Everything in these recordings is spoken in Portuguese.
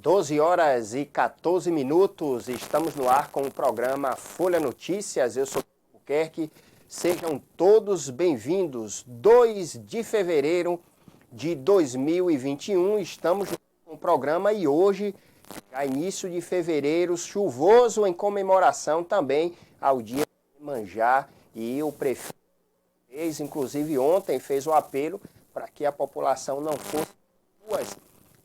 12 horas e 14 minutos, estamos no ar com o programa Folha Notícias. Eu sou o Albuquerque, sejam todos bem-vindos. 2 de fevereiro de 2021, estamos com o programa e hoje, já início de fevereiro, chuvoso em comemoração também ao dia de Iemanjá, e o prefeito, inclusive ontem, fez o apelo para que a população não fosse ruas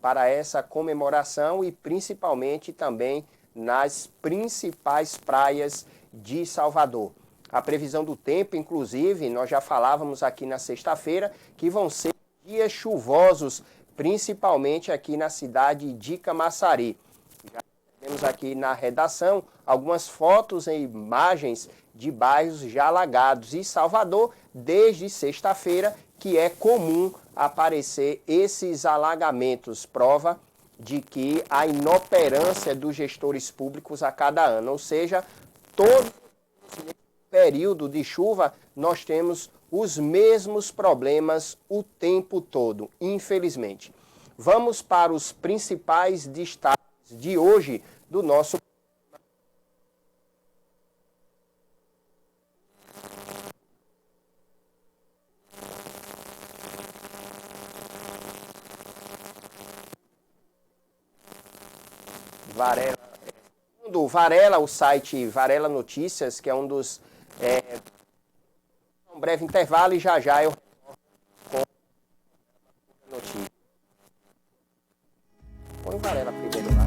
para essa comemoração e principalmente também nas principais praias de Salvador. A previsão do tempo, inclusive, nós já falávamos aqui na sexta-feira, que vão ser dias chuvosos, principalmente aqui na cidade de Camaçari. Já temos aqui na redação algumas fotos e imagens de bairros já alagados. E Salvador, desde sexta-feira, que é comum aparecer esses alagamentos, prova de que a inoperância dos gestores públicos a cada ano, ou seja, todo período de chuva nós temos os mesmos problemas o tempo todo, infelizmente. Vamos para os principais destaques de hoje do nosso Varela. Segundo Varela, o site Varela Notícias, que é um dos... um breve intervalo e já eu retorno com a notícia. Põe Varela primeiro lá.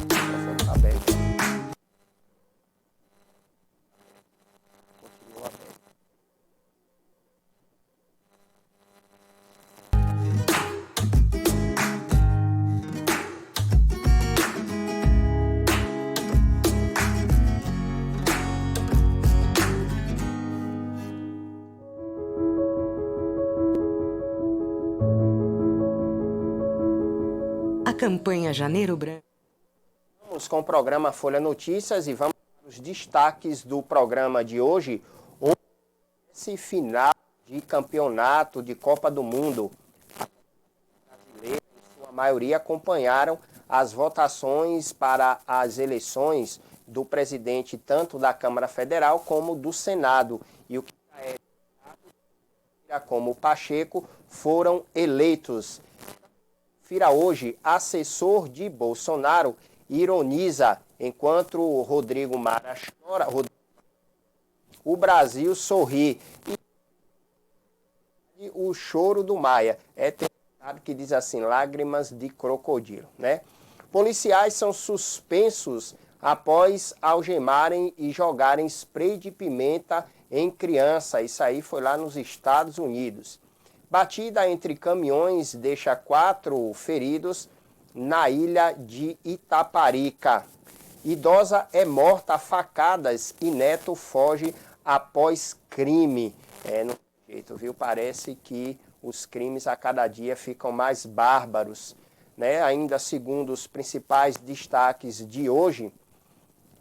Tá aberto. Continua aberto. Campanha Janeiro Branco. Vamos com o programa Folha Notícias e vamos para os destaques do programa de hoje. Esse final de campeonato de Copa do Mundo, brasileiros, em sua maioria, acompanharam as votações para as eleições do presidente tanto da Câmara Federal como do Senado. E o que como Pacheco foram eleitos. Hoje, assessor de Bolsonaro ironiza enquanto o Rodrigo Maia chora, o Brasil sorri. E o choro do Maia é tentado que diz assim, lágrimas de crocodilo, né? Policiais são suspensos após algemarem e jogarem spray de pimenta em criança. Isso aí foi lá nos Estados Unidos. Batida entre caminhões deixa 4 feridos na ilha de Itaparica. Idosa é morta a facadas e neto foge após crime. Não tem jeito, viu? Parece que os crimes a cada dia ficam mais bárbaros, né? Ainda segundo os principais destaques de hoje,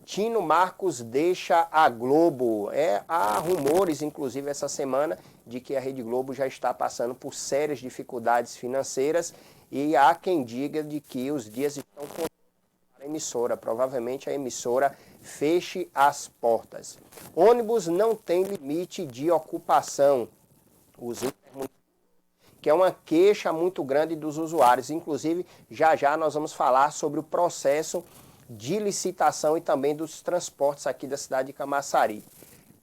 Tino Marcos deixa a Globo. Há rumores, inclusive, essa semana, de que a Rede Globo já está passando por sérias dificuldades financeiras e há quem diga de que os dias estão contados para a emissora. Provavelmente a emissora feche as portas. Ônibus não tem limite de ocupação. Que é uma queixa muito grande dos usuários. Inclusive, já nós vamos falar sobre o processo de licitação e também dos transportes aqui da cidade de Camaçari.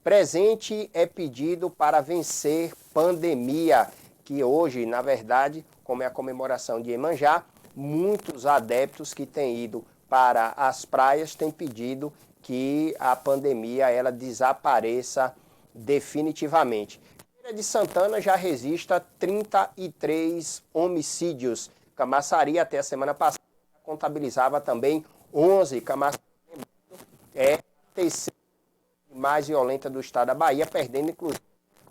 Presente é pedido para vencer pandemia, que hoje, na verdade, como é a comemoração de Iemanjá, muitos adeptos que têm ido para as praias têm pedido que a pandemia ela desapareça definitivamente. Feira de Santana já registra 33 homicídios. Camaçari, até a semana passada, contabilizava também 11. Camaçari é a terceira mais violenta do estado da Bahia, perdendo inclusive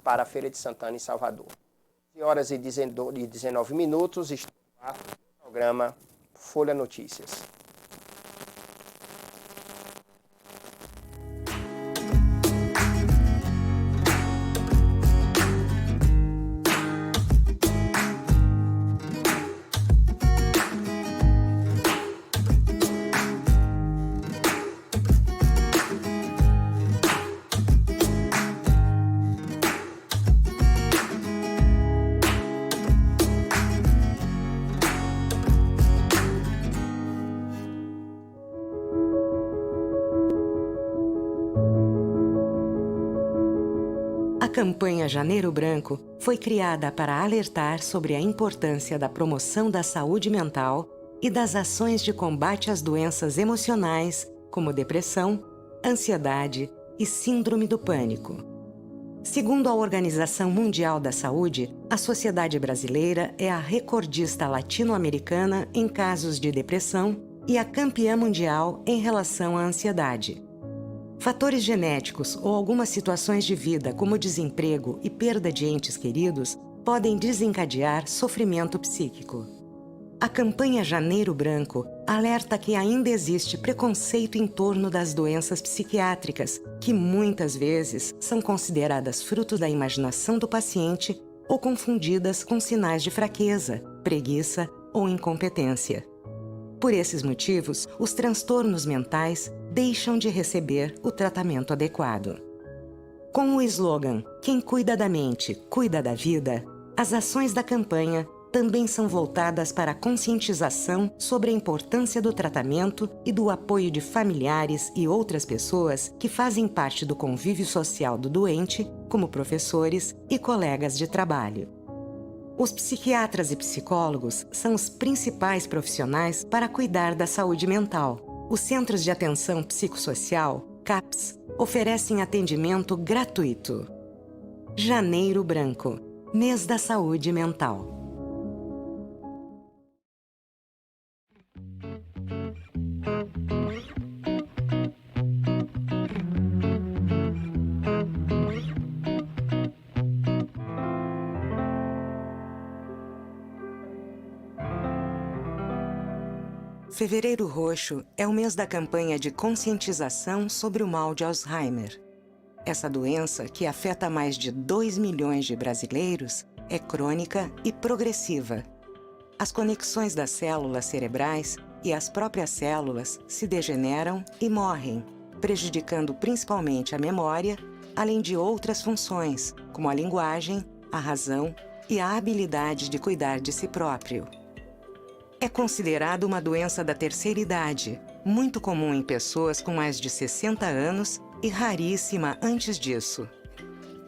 para a Feira de Santana em Salvador. 11 horas e 19 minutos, está no programa Folha Notícias. campanha Janeiro Branco foi criada para alertar sobre a importância da promoção da saúde mental e das ações de combate às doenças emocionais, como depressão, ansiedade e síndrome do pânico. Segundo a Organização Mundial da Saúde, a sociedade brasileira é a recordista latino-americana em casos de depressão e a campeã mundial em relação à ansiedade. Fatores genéticos ou algumas situações de vida, como desemprego e perda de entes queridos, podem desencadear sofrimento psíquico. A campanha Janeiro Branco alerta que ainda existe preconceito em torno das doenças psiquiátricas, que muitas vezes são consideradas fruto da imaginação do paciente ou confundidas com sinais de fraqueza, preguiça ou incompetência. Por esses motivos, os transtornos mentais deixam de receber o tratamento adequado. Com o slogan "Quem cuida da mente, cuida da vida", as ações da campanha também são voltadas para a conscientização sobre a importância do tratamento e do apoio de familiares e outras pessoas que fazem parte do convívio social do doente, como professores e colegas de trabalho. Os psiquiatras e psicólogos são os principais profissionais para cuidar da saúde mental. Os Centros de Atenção Psicossocial, CAPS, oferecem atendimento gratuito. Janeiro Branco, Mês da Saúde Mental. Fevereiro Roxo é o mês da campanha de conscientização sobre o mal de Alzheimer. Essa doença, que afeta mais de 2 milhões de brasileiros, é crônica e progressiva. As conexões das células cerebrais e as próprias células se degeneram e morrem, prejudicando principalmente a memória, além de outras funções, como a linguagem, a razão e a habilidade de cuidar de si próprio. É considerado uma doença da terceira idade, muito comum em pessoas com mais de 60 anos e raríssima antes disso.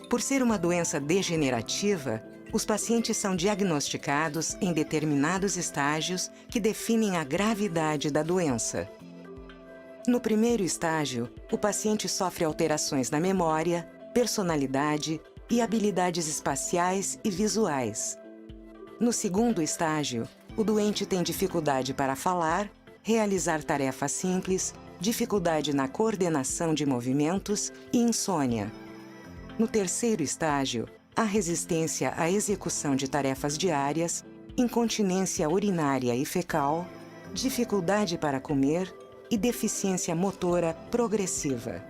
Por ser uma doença degenerativa, os pacientes são diagnosticados em determinados estágios que definem a gravidade da doença. No primeiro estágio, o paciente sofre alterações na memória, personalidade e habilidades espaciais e visuais. No segundo estágio, o doente tem dificuldade para falar, realizar tarefas simples, dificuldade na coordenação de movimentos e insônia. No terceiro estágio, há resistência à execução de tarefas diárias, incontinência urinária e fecal, dificuldade para comer e deficiência motora progressiva.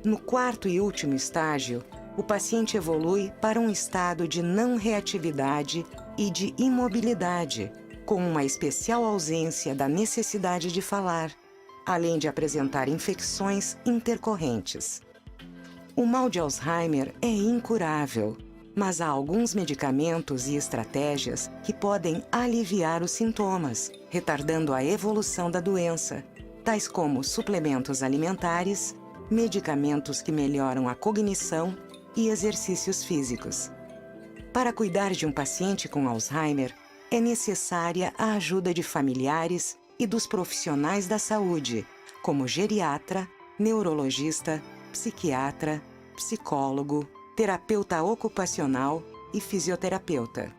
No quarto e último estágio, o paciente evolui para um estado de não reatividade e de imobilidade, com uma especial ausência da necessidade de falar, além de apresentar infecções intercorrentes. O mal de Alzheimer é incurável, mas há alguns medicamentos e estratégias que podem aliviar os sintomas, retardando a evolução da doença, tais como suplementos alimentares, medicamentos que melhoram a cognição e exercícios físicos. Para cuidar de um paciente com Alzheimer, é necessária a ajuda de familiares e dos profissionais da saúde, como geriatra, neurologista, psiquiatra, psicólogo, terapeuta ocupacional e fisioterapeuta.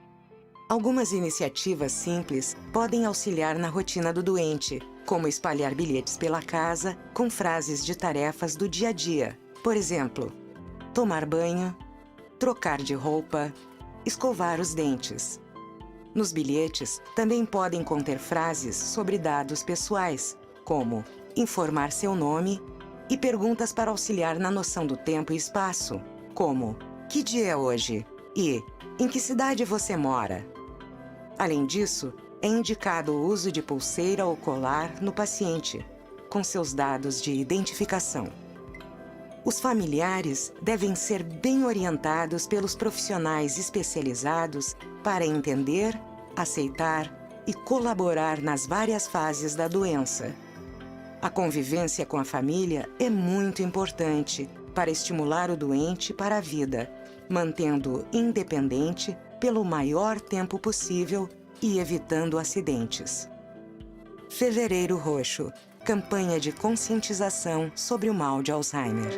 Algumas iniciativas simples podem auxiliar na rotina do doente, como espalhar bilhetes pela casa com frases de tarefas do dia a dia. Por exemplo, tomar banho, trocar de roupa, escovar os dentes. Nos bilhetes, também podem conter frases sobre dados pessoais, como informar seu nome, e perguntas para auxiliar na noção do tempo e espaço, como "Que dia é hoje?" e "Em que cidade você mora?". Além disso, é indicado o uso de pulseira ou colar no paciente, com seus dados de identificação. Os familiares devem ser bem orientados pelos profissionais especializados para entender, aceitar e colaborar nas várias fases da doença. A convivência com a família é muito importante para estimular o doente para a vida, mantendo-o independente pelo maior tempo possível e evitando acidentes. Fevereiro Roxo, campanha de conscientização sobre o mal de Alzheimer.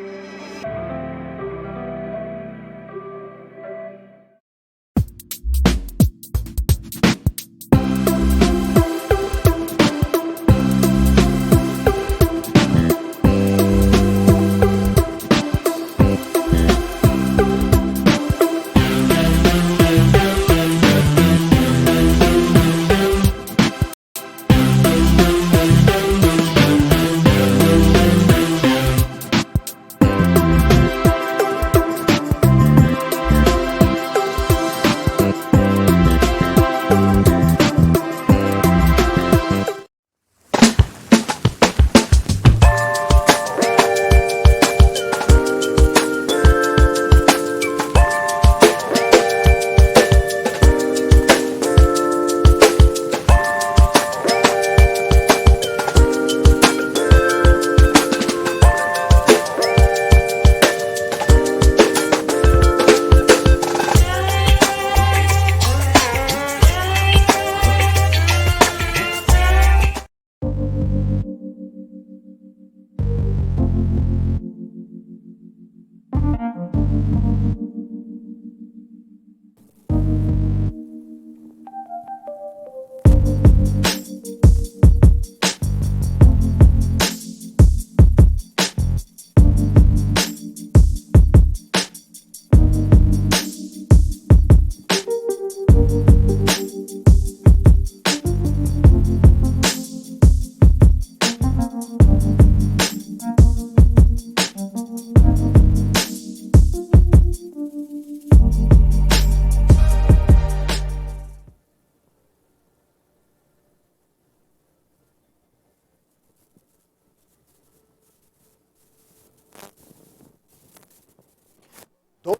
Dois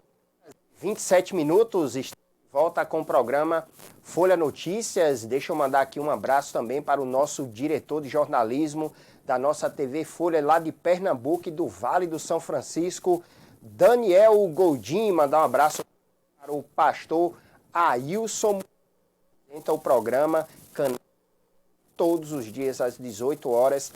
27 minutos, estamos de volta com o programa Folha Notícias. Deixa eu mandar aqui um abraço também para o nosso diretor de jornalismo da nossa TV Folha lá de Pernambuco e do Vale do São Francisco, Daniel Goldin. Mandar um abraço para o pastor Ailson, que apresenta o programa todos os dias às 18 horas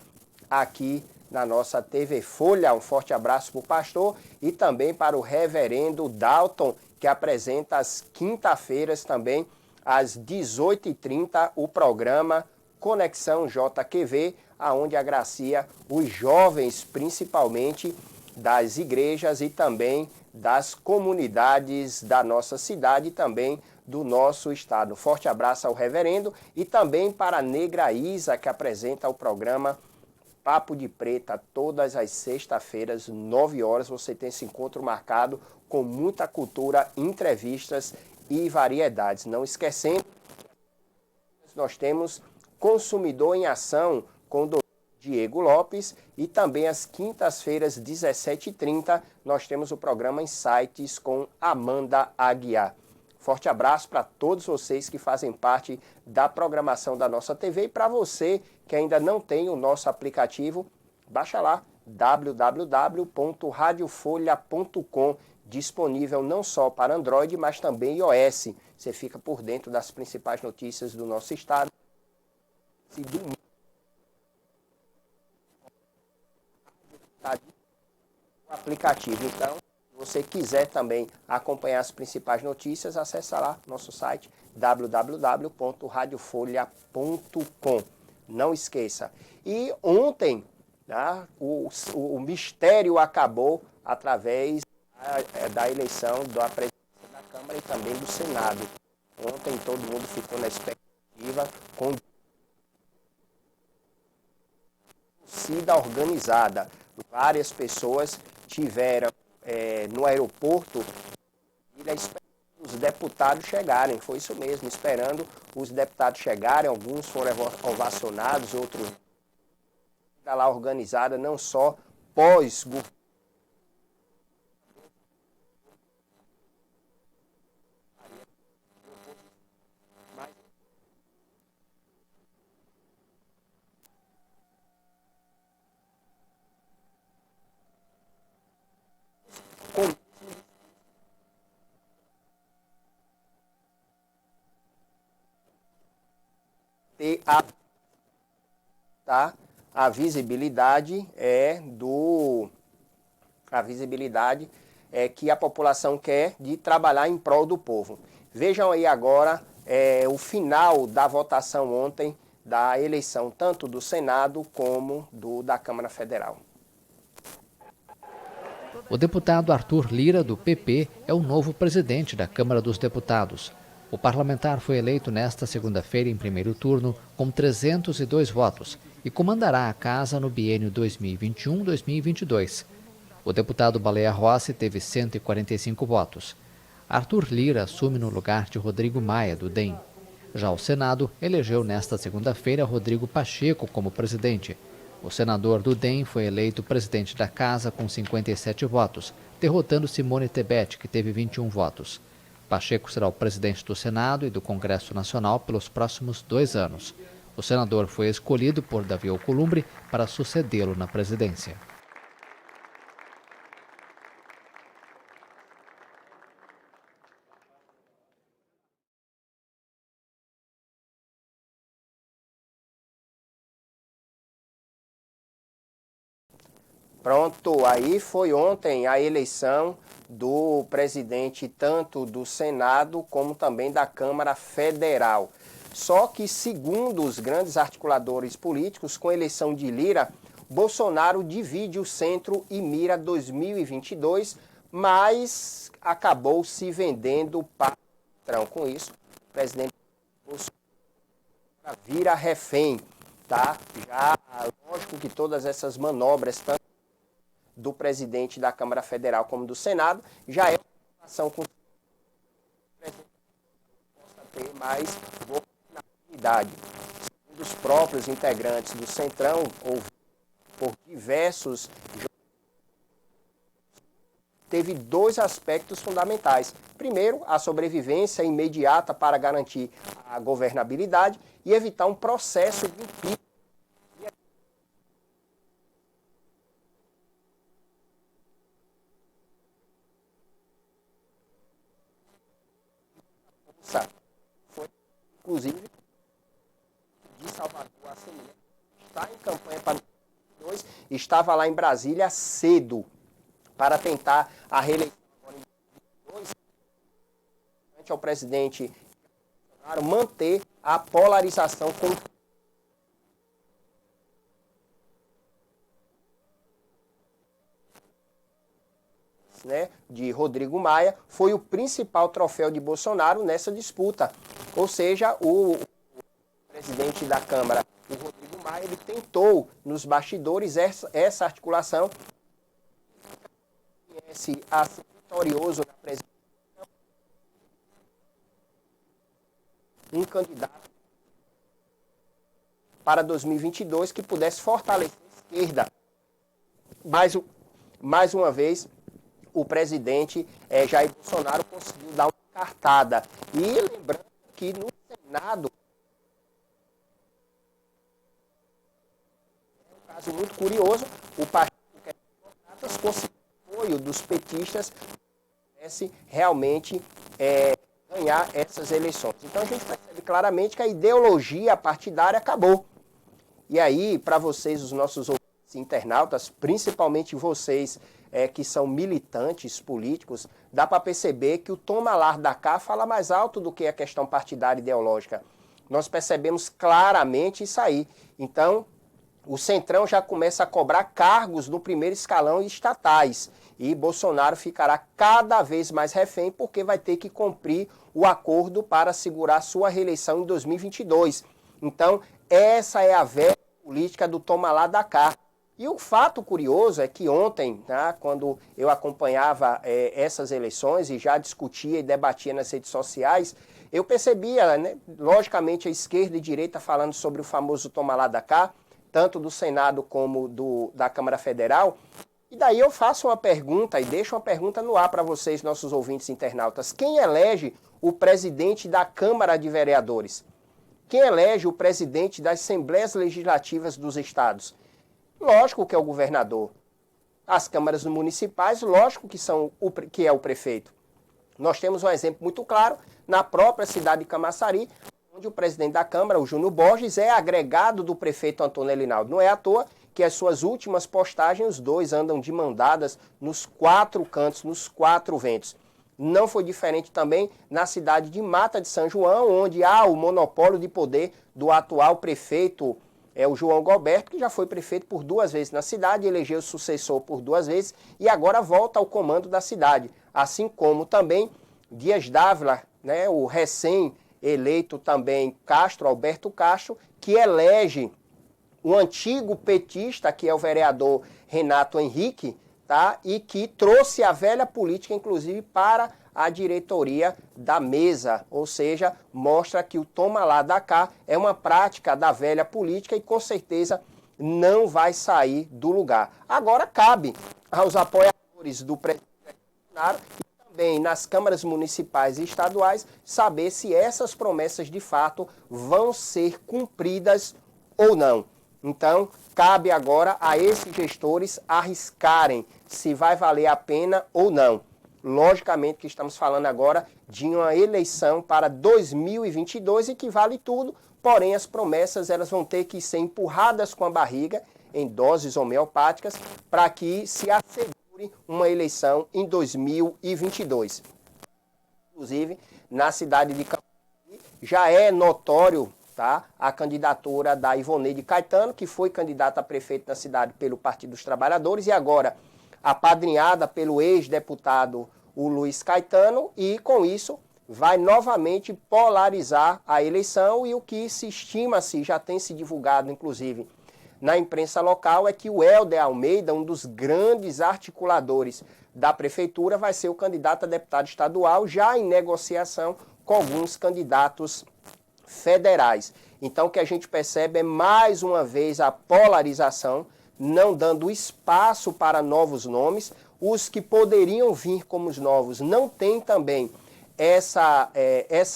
aqui na nossa TV Folha. Um forte abraço para o pastor e também para o reverendo Dalton, que apresenta às quinta-feiras também às 18h30 o programa Conexão JQV, aonde agracia os jovens, principalmente das igrejas e também das comunidades da nossa cidade e também do nosso estado. Forte abraço ao reverendo e também para a Negra Isa, que apresenta o programa Papo de Preta todas as sextas-feiras, 9 horas. Você tem esse encontro marcado com muita cultura, entrevistas e variedades. Não esquecendo, nós temos Consumidor em Ação com o Dr. Diego Lopes e também às quintas-feiras, 17h30, nós temos o programa Insights com Amanda Aguiar. Forte abraço para todos vocês que fazem parte da programação da nossa TV e para você que ainda não tem o nosso aplicativo, baixa lá www.radiofolha.com, disponível não só para Android, mas também iOS. Você fica por dentro das principais notícias do nosso estado e do mundo. O aplicativo, então, se você quiser também acompanhar as principais notícias, acessa lá nosso site www.radiofolha.com. Não esqueça. E ontem, né, o mistério acabou através da eleição da presidência da Câmara e também do Senado. Ontem todo mundo ficou na expectativa com torcida organizada. Várias pessoas tiveram no aeroporto esperando os deputados chegarem. Foi isso mesmo, esperando os deputados chegarem. Alguns foram ovacionados, outros lá organizada, não só pós-governo. ter a visibilidade que a população quer de trabalhar em prol do povo. Vejam aí agora o final da votação ontem da eleição tanto do Senado como da Câmara Federal. O deputado Arthur Lira, do PP, é o novo presidente da Câmara dos Deputados. O parlamentar foi eleito nesta segunda-feira em primeiro turno com 302 votos e comandará a casa no biênio 2021-2022. O deputado Baleia Rossi teve 145 votos. Arthur Lira assume no lugar de Rodrigo Maia, do DEM. Já o Senado elegeu nesta segunda-feira Rodrigo Pacheco como presidente. O senador do DEM foi eleito presidente da Casa com 57 votos, derrotando Simone Tebet, que teve 21 votos. Pacheco será o presidente do Senado e do Congresso Nacional pelos próximos 2 anos. O senador foi escolhido por Davi Alcolumbre para sucedê-lo na presidência. Pronto, aí foi ontem a eleição do presidente tanto do Senado como também da Câmara Federal. Só que, segundo os grandes articuladores políticos, com a eleição de Lira, Bolsonaro divide o centro e mira 2022, mas acabou se vendendo para o patrão. Com isso, o presidente Bolsonaro vira refém, tá? Já, lógico que todas essas manobras, tanto do presidente da Câmara Federal como do Senado, já é uma ação com o presidente possa ter mais governabilidade. Segundo os próprios integrantes do Centrão, ou por diversos, teve 2 aspectos fundamentais. Primeiro, a sobrevivência imediata para garantir a governabilidade e evitar um processo de impeachment. Foi, inclusive, de Salvador a Semente, está em campanha para 2022, estava lá em Brasília cedo para tentar a reeleição agora em 2022, ao presidente Bolsonaro manter a polarização com de Rodrigo Maia, foi o principal troféu de Bolsonaro nessa disputa. Ou seja, o presidente da Câmara, o Rodrigo Maia, ele tentou nos bastidores essa articulação, conhece a ser vitorioso na presidência, um candidato para 2022 que pudesse fortalecer a esquerda. Mais uma vez, o presidente Jair Bolsonaro conseguiu dar uma cartada. E lembrando que no Senado, é um caso muito curioso, o Partido Democratas conseguiu o apoio dos petistas para realmente ganhar essas eleições. Então a gente percebe claramente que a ideologia partidária acabou. E aí, para vocês, os nossos ouvintes internautas, principalmente vocês que são militantes políticos, dá para perceber que o toma lá da cá fala mais alto do que a questão partidária ideológica. Nós percebemos claramente isso aí. Então, o Centrão já começa a cobrar cargos no primeiro escalão estatais. E Bolsonaro ficará cada vez mais refém porque vai ter que cumprir o acordo para assegurar sua reeleição em 2022. Então, essa é a velha política do toma lá da cá. E o fato curioso é que ontem, quando eu acompanhava essas eleições e já discutia e debatia nas redes sociais, eu percebia, logicamente, a esquerda e direita falando sobre o famoso toma lá da cá, tanto do Senado como da Câmara Federal. E daí eu faço uma pergunta e deixo uma pergunta no ar para vocês, nossos ouvintes internautas. Quem elege o presidente da Câmara de Vereadores? Quem elege o presidente das Assembleias Legislativas dos estados? Lógico que é o governador. As câmaras municipais, lógico que é o prefeito. Nós temos um exemplo muito claro na própria cidade de Camaçari, onde onde o presidente da Câmara, o Júnior Borges, é agregado do prefeito Antônio Elinaldo. Não é à toa que as suas últimas postagens, os dois andam de mão dadas nos 4 cantos, nos 4 ventos. Não foi diferente também na cidade de Mata de São João, onde há o monopólio de poder do atual prefeito, o João Galberto, que já foi prefeito por 2 vezes na cidade, elegeu sucessor por 2 vezes e agora volta ao comando da cidade. Assim como também Dias Dávila, né, o recém-eleito também Alberto Castro, que elege o antigo petista, que é o vereador Renato Henrique, tá? E que trouxe a velha política, inclusive, para a diretoria da mesa. Ou seja, mostra que o toma lá da cá é uma prática da velha política e, com certeza, não vai sair do lugar. Agora, cabe aos apoiadores do presidente Bolsonaro e também nas câmaras municipais e estaduais saber se essas promessas, de fato, vão ser cumpridas ou não. Então, cabe agora a esses gestores arriscarem se vai valer a pena ou não. Logicamente que estamos falando agora de uma eleição para 2022 e que vale tudo, porém as promessas elas vão ter que ser empurradas com a barriga em doses homeopáticas para que se assegure uma eleição em 2022. Inclusive, na cidade de Campinas já é notório, tá, a candidatura da Ivoneide Caetano, que foi candidata a prefeito na cidade pelo Partido dos Trabalhadores e agora apadrinhada pelo ex-deputado o Luiz Caetano, e com isso vai novamente polarizar a eleição. E o que se estima-se, já tem se divulgado inclusive na imprensa local, é que o Helder Almeida, um dos grandes articuladores da prefeitura, vai ser o candidato a deputado estadual, já em negociação com alguns candidatos federais. Então o que a gente percebe é mais uma vez a polarização, não dando espaço para novos nomes. Os que poderiam vir como os novos não têm também essa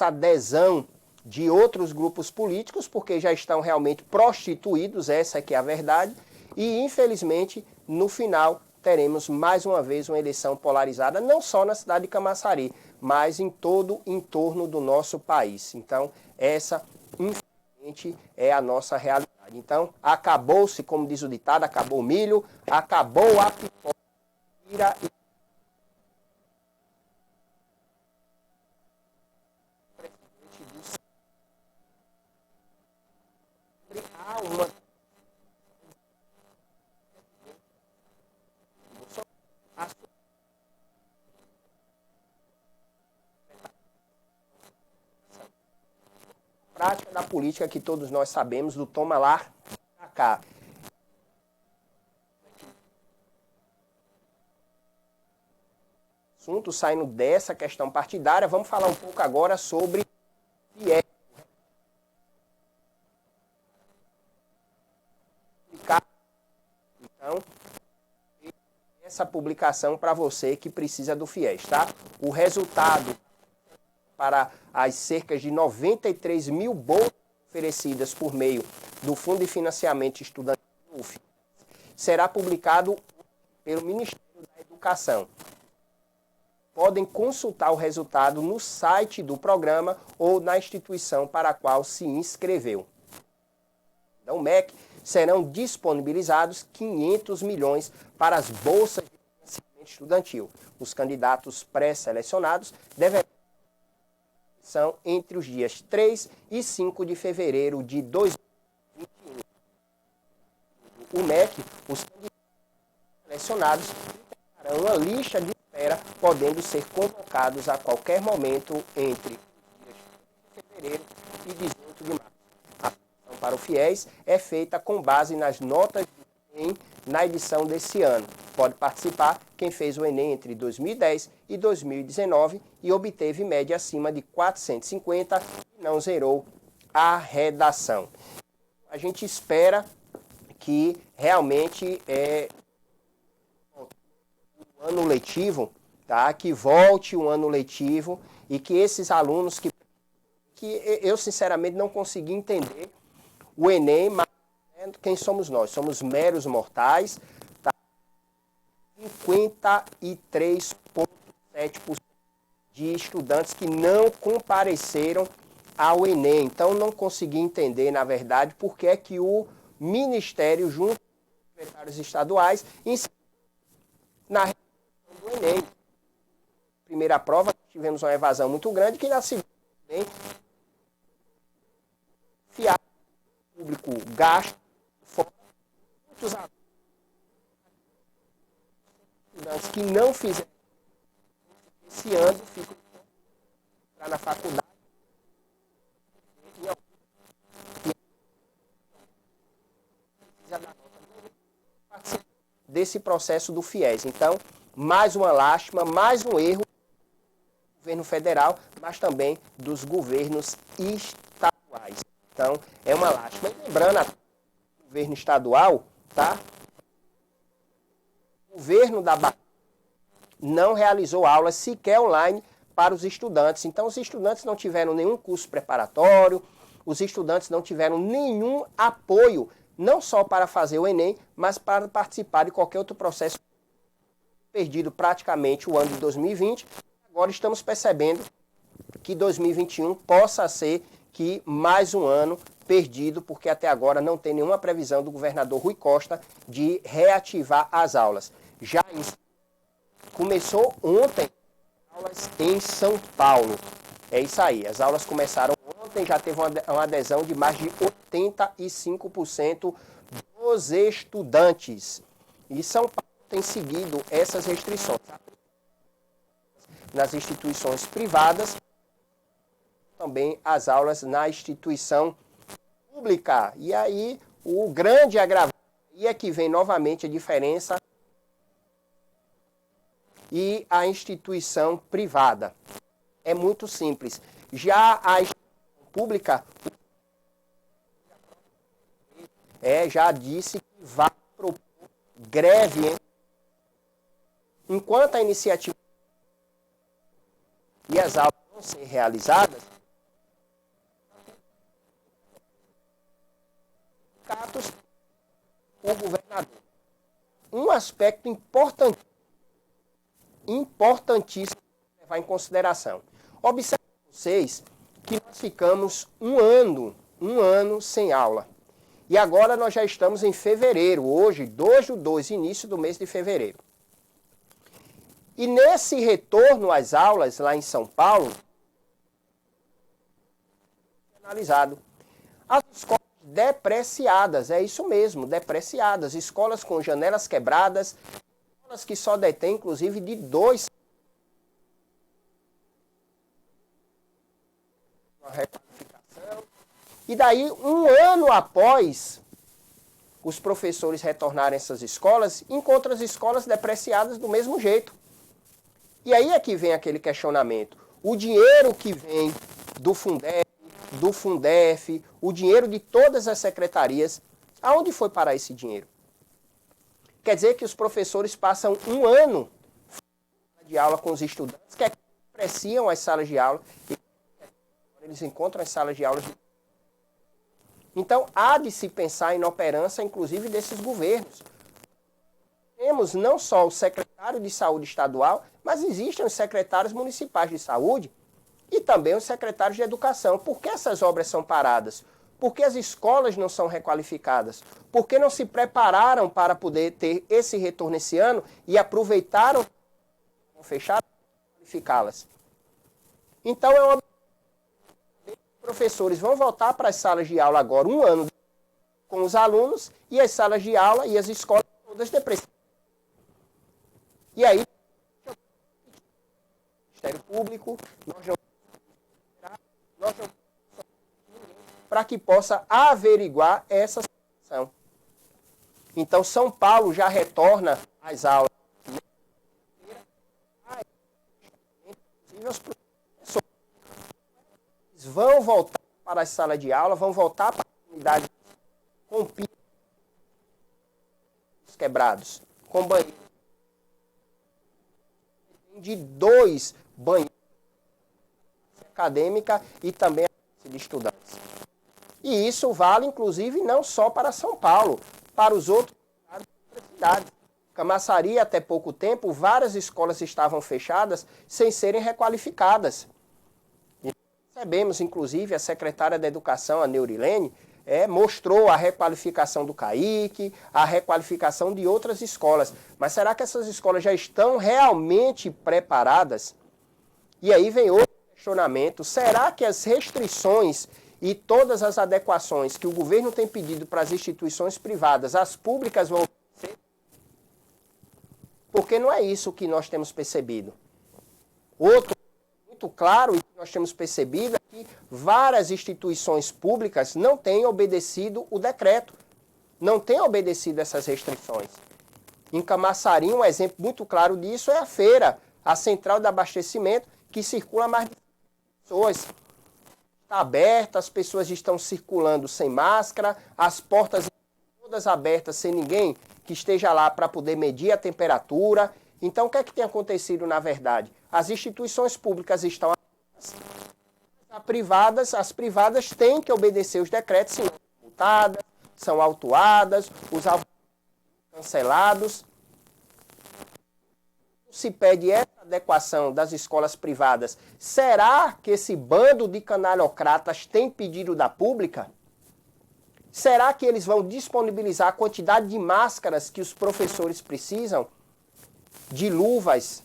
adesão de outros grupos políticos, porque já estão realmente prostituídos, essa que é a verdade, e infelizmente no final teremos mais uma vez uma eleição polarizada, não só na cidade de Camaçari, mas em todo o entorno do nosso país. Então essa, infelizmente, é a nossa realidade. Então, acabou-se, como diz o ditado, acabou o milho, acabou a pipoca. Prática da política que todos nós sabemos, do toma lá pra cá. Assunto saindo dessa questão partidária, vamos falar um pouco agora sobre FIES. Então, essa publicação para você que precisa do FIES, tá? O resultado para as cerca de 93 mil bolsas oferecidas por meio do Fundo de Financiamento Estudantil, será publicado pelo Ministério da Educação. Podem consultar o resultado no site do programa ou na instituição para a qual se inscreveu. Da UMEC serão disponibilizados 500 milhões para as bolsas de financiamento estudantil. Os candidatos pré-selecionados deverão são entre os dias 3 e 5 de fevereiro de 2021. O MEC, os candidatos selecionados terão uma lista de espera, podendo ser convocados a qualquer momento entre os dias 3 de fevereiro e 18 de março. A aplicação para o FIES é feita com base nas notas do Enem na edição desse ano. Pode participar quem fez o Enem entre 2010 e 2019 e obteve média acima de 450 e não zerou a redação. A gente espera que realmente o ano letivo, tá? Que volte o ano letivo e que esses alunos que eu sinceramente não consegui entender o Enem, mas quem somos nós? Somos meros mortais. 53,7% de estudantes que não compareceram ao Enem. Então, não consegui entender, na verdade, por que é que o Ministério, junto com os secretários estaduais, na realização do Enem. Primeira prova, tivemos uma evasão muito grande, que na segunda também, fiado público gasto, fora muitos alunos que não fizeram esse ano, ficam na faculdade. Desse processo do FIES. Então, mais uma lástima, mais um erro do governo federal, mas também dos governos estaduais. Então, é uma lástima. E lembrando, o governo estadual, tá? O governo da Bahia não realizou aulas sequer online para os estudantes. Então, os estudantes não tiveram nenhum curso preparatório, os estudantes não tiveram nenhum apoio, não só para fazer o Enem, mas para participar de qualquer outro processo. Perdido praticamente o ano de 2020. Agora estamos percebendo que 2021 possa ser que mais um ano perdido, porque até agora não tem nenhuma previsão do governador Rui Costa de reativar as aulas. Já começou ontem aulas em São Paulo. É isso aí, as aulas começaram ontem, já teve uma adesão de mais de 85% dos estudantes. E São Paulo tem seguido essas restrições. Nas instituições privadas, também as aulas na instituição pública. E aí, o grande agravante é que vem novamente a diferença e a instituição privada. É muito simples. Já a instituição pública já disse que vai propor greve, hein? Enquanto a iniciativa e as aulas vão ser realizadas, o governador. Um aspecto importantíssimo levar em consideração. Observem vocês que nós ficamos um ano sem aula. E agora nós já estamos em fevereiro, hoje, 2/2, início do mês de fevereiro. E nesse retorno às aulas lá em São Paulo, analisado, as escolas depreciadas, é isso mesmo, depreciadas, escolas com janelas quebradas, escolas que só detêm, inclusive, de 2. Uma requalificação. E daí, um ano após os professores retornarem a essas escolas, encontram as escolas depreciadas do mesmo jeito. E aí é que vem aquele questionamento. O dinheiro que vem do Fundeb, do Fundef, o dinheiro de todas as secretarias, aonde foi parar esse dinheiro? Quer dizer que os professores passam um ano de aula com os estudantes, que depreciam as salas de aula, e eles encontram as salas de aula. Então, há de se pensar em inoperância, inclusive, desses governos. Temos não só o secretário de saúde estadual, mas existem os secretários municipais de saúde e também os secretários de educação. Por que essas obras são paradas? Por que as escolas não são requalificadas? Por que não se prepararam para poder ter esse retorno esse ano e aproveitaram fechar e qualificá-las? Então, os professores vão voltar para as salas de aula agora, um ano com os alunos, e as salas de aula e as escolas todas depreciadas. E aí, o Ministério Público, nós não para que possa averiguar essa situação. Então, São Paulo já retorna às aulas. Os professores vão voltar para a sala de aula, vão voltar para a comunidade com pisos quebrados, com banheiros. De 2 banheiros acadêmica e também de estudantes. E isso vale, inclusive, não só para São Paulo, para os outros cidades. Camaçari, até pouco tempo, várias escolas estavam fechadas sem serem requalificadas. Recebemos, inclusive, a secretária da Educação, a Neurilene, mostrou a requalificação do CAIC, a requalificação de outras escolas. Mas será que essas escolas já estão realmente preparadas? E aí vem outro questionamento. Será que as restrições e todas as adequações que o governo tem pedido para as instituições privadas, as públicas vão ser? Porque não é isso que nós temos percebido. Outro muito claro e que nós temos percebido é que várias instituições públicas não têm obedecido o decreto, não têm obedecido essas restrições. Em Camaçari, um exemplo muito claro disso é a feira, a central de abastecimento, que circula mais de pessoas. Está aberta, as pessoas estão circulando sem máscara, as portas todas abertas sem ninguém que esteja lá para poder medir a temperatura. Então, o que é que tem acontecido na verdade? As instituições públicas estão abertas, as privadas têm que obedecer os decretos, senão são multadas, são autuadas, os autos são cancelados. Se pede essa adequação das escolas privadas, será que esse bando de canalhocratas tem pedido da pública? Será que eles vão disponibilizar a quantidade de máscaras que os professores precisam? De luvas,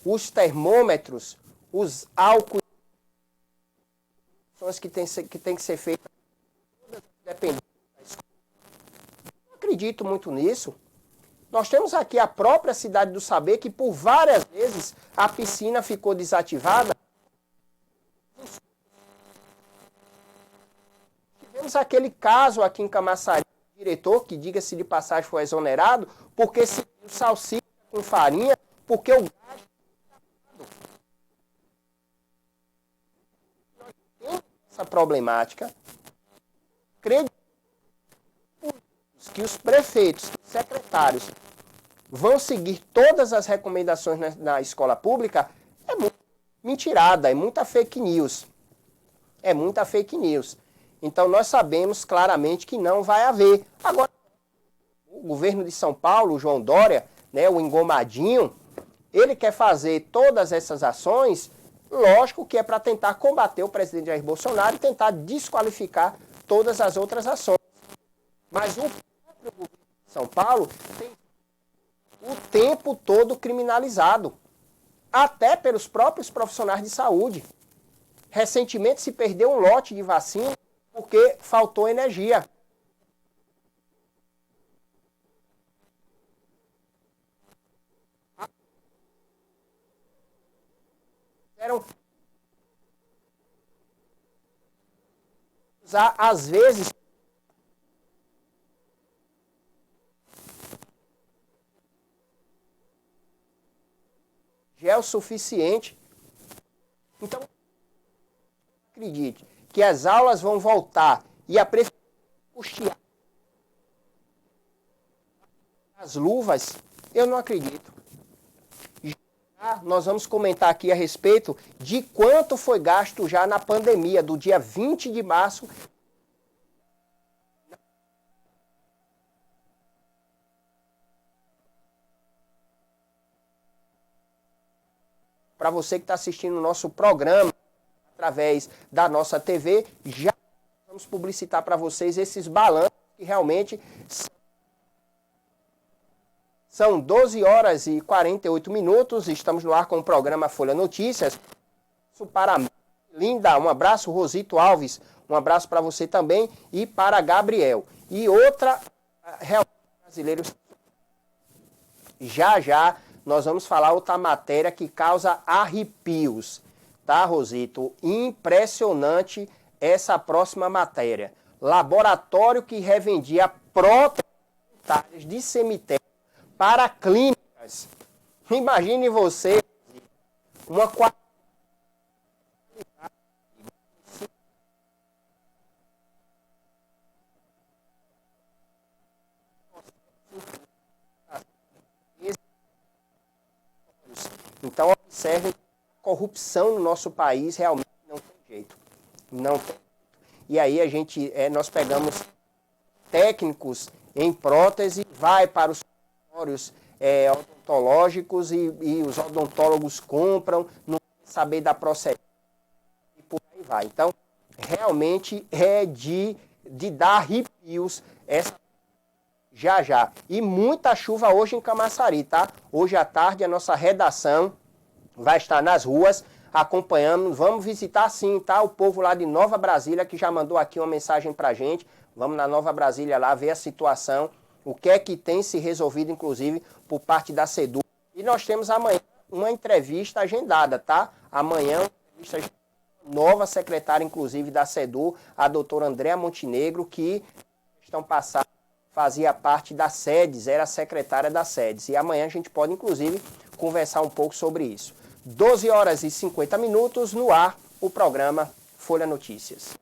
os termômetros, os álcool que tem que ser feitas, dependendo da escola. Não acredito muito nisso. Nós temos aqui a própria Cidade do Saber, que por várias vezes a piscina ficou desativada. Tivemos aquele caso aqui em Camaçari, o diretor, que diga-se de passagem, foi exonerado, porque se salsicha com farinha, porque o gás nós temos essa problemática. Acredito que os prefeitos, os secretários vão seguir todas as recomendações na escola pública, é muito mentirada, é muita fake news. É muita fake news. Então nós sabemos claramente que não vai haver. Agora, o governo de São Paulo, o João Dória, né, o engomadinho, ele quer fazer todas essas ações, lógico que é para tentar combater o presidente Jair Bolsonaro e tentar desqualificar todas as outras ações. Mas o próprio governo de São Paulo tem o tempo todo criminalizado, até pelos próprios profissionais de saúde. Recentemente se perdeu um lote de vacina porque faltou energia. Às vezes, já é o suficiente. Então, acredite que as aulas vão voltar e a prefeitura custear as luvas, eu não acredito. Já nós vamos comentar aqui a respeito de quanto foi gasto já na pandemia, do dia 20 de março. Para você que está assistindo o nosso programa através da nossa TV, já vamos publicitar para vocês esses balanços que realmente são 12 horas e 48 minutos. Estamos no ar com o programa Folha Notícias. Para Linda, um abraço, Rosito Alves, um abraço para você também e para Gabriel. E outra, brasileiros, já nós vamos falar outra matéria que causa arrepios, tá, Rosito? Impressionante essa próxima matéria. Laboratório que revendia próteses de cemitério para clínicas. Imagine você, uma qualidade Então, observe, a corrupção no nosso país realmente não tem jeito. Não tem. E aí nós pegamos técnicos em prótese, vai para os consultórios odontológicos e os odontólogos compram, não querem saber da procedência. E por aí vai. Então, realmente é de dar arrepios essa já. E muita chuva hoje em Camaçari, tá? Hoje à tarde a nossa redação vai estar nas ruas acompanhando. Vamos visitar sim, tá? O povo lá de Nova Brasília que já mandou aqui uma mensagem pra gente. Vamos na Nova Brasília lá ver a situação, o que é que tem se resolvido, inclusive, por parte da SEDU. E nós temos amanhã uma entrevista agendada, tá? Amanhã, uma entrevista nova secretária, inclusive, da SEDU, a doutora Andréa Montenegro, que estão passada fazia parte da SEDES, era secretária da SEDES. E amanhã a gente pode, inclusive, conversar um pouco sobre isso. 12 horas e 50 minutos no ar, o programa Folha Notícias.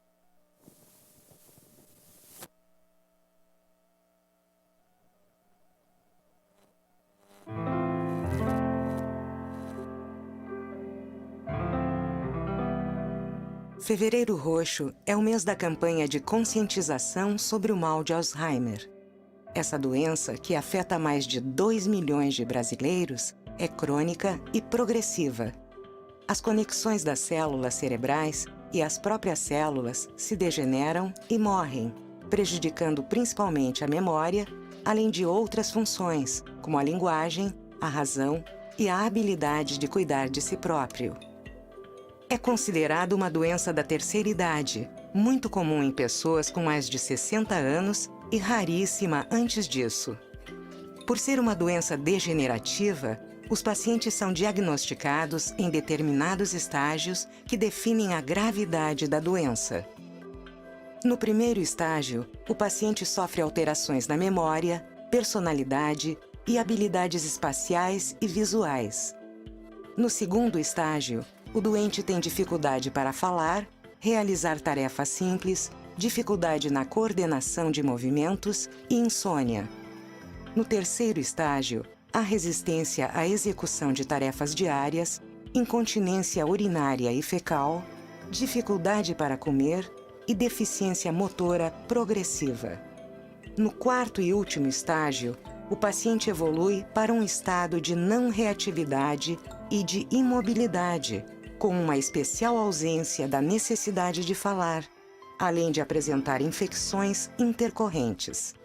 Fevereiro Roxo é o mês da campanha de conscientização sobre o mal de Alzheimer. Essa doença, que afeta mais de 2 milhões de brasileiros, é crônica e progressiva. As conexões das células cerebrais e as próprias células se degeneram e morrem, prejudicando principalmente a memória, além de outras funções, como a linguagem, a razão e a habilidade de cuidar de si próprio. É considerado uma doença da terceira idade, muito comum em pessoas com mais de 60 anos e raríssima antes disso. Por ser uma doença degenerativa, os pacientes são diagnosticados em determinados estágios que definem a gravidade da doença. No primeiro estágio, o paciente sofre alterações na memória, personalidade e habilidades espaciais e visuais. No segundo estágio, o doente tem dificuldade para falar, realizar tarefas simples, dificuldade na coordenação de movimentos e insônia. No terceiro estágio, há resistência à execução de tarefas diárias, incontinência urinária e fecal, dificuldade para comer e deficiência motora progressiva. No quarto e último estágio, o paciente evolui para um estado de não reatividade e de imobilidade, com uma especial ausência da necessidade de falar, além de apresentar infecções intercorrentes.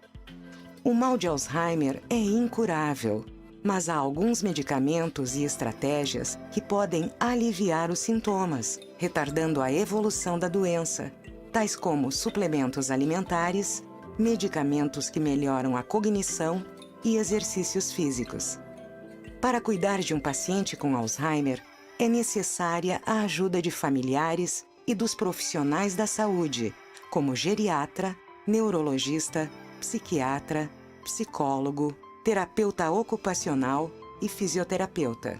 O mal de Alzheimer é incurável, mas há alguns medicamentos e estratégias que podem aliviar os sintomas, retardando a evolução da doença, tais como suplementos alimentares, medicamentos que melhoram a cognição e exercícios físicos. Para cuidar de um paciente com Alzheimer, é necessária a ajuda de familiares e dos profissionais da saúde, como geriatra, neurologista, psiquiatra, psicólogo, terapeuta ocupacional e fisioterapeuta.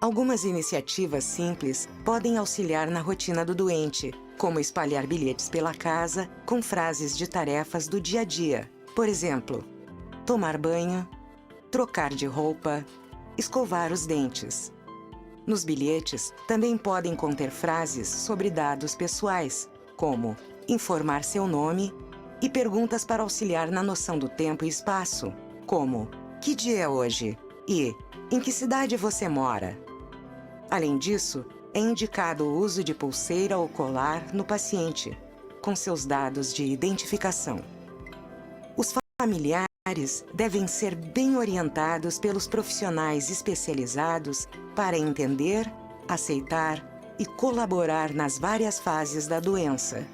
Algumas iniciativas simples podem auxiliar na rotina do doente, como espalhar bilhetes pela casa com frases de tarefas do dia a dia. Por exemplo, tomar banho, trocar de roupa, escovar os dentes. Nos bilhetes, também podem conter frases sobre dados pessoais, como informar seu nome, e perguntas para auxiliar na noção do tempo e espaço, como que dia é hoje e em que cidade você mora. Além disso, é indicado o uso de pulseira ou colar no paciente, com seus dados de identificação. Os familiares devem ser bem orientados pelos profissionais especializados para entender, aceitar e colaborar nas várias fases da doença.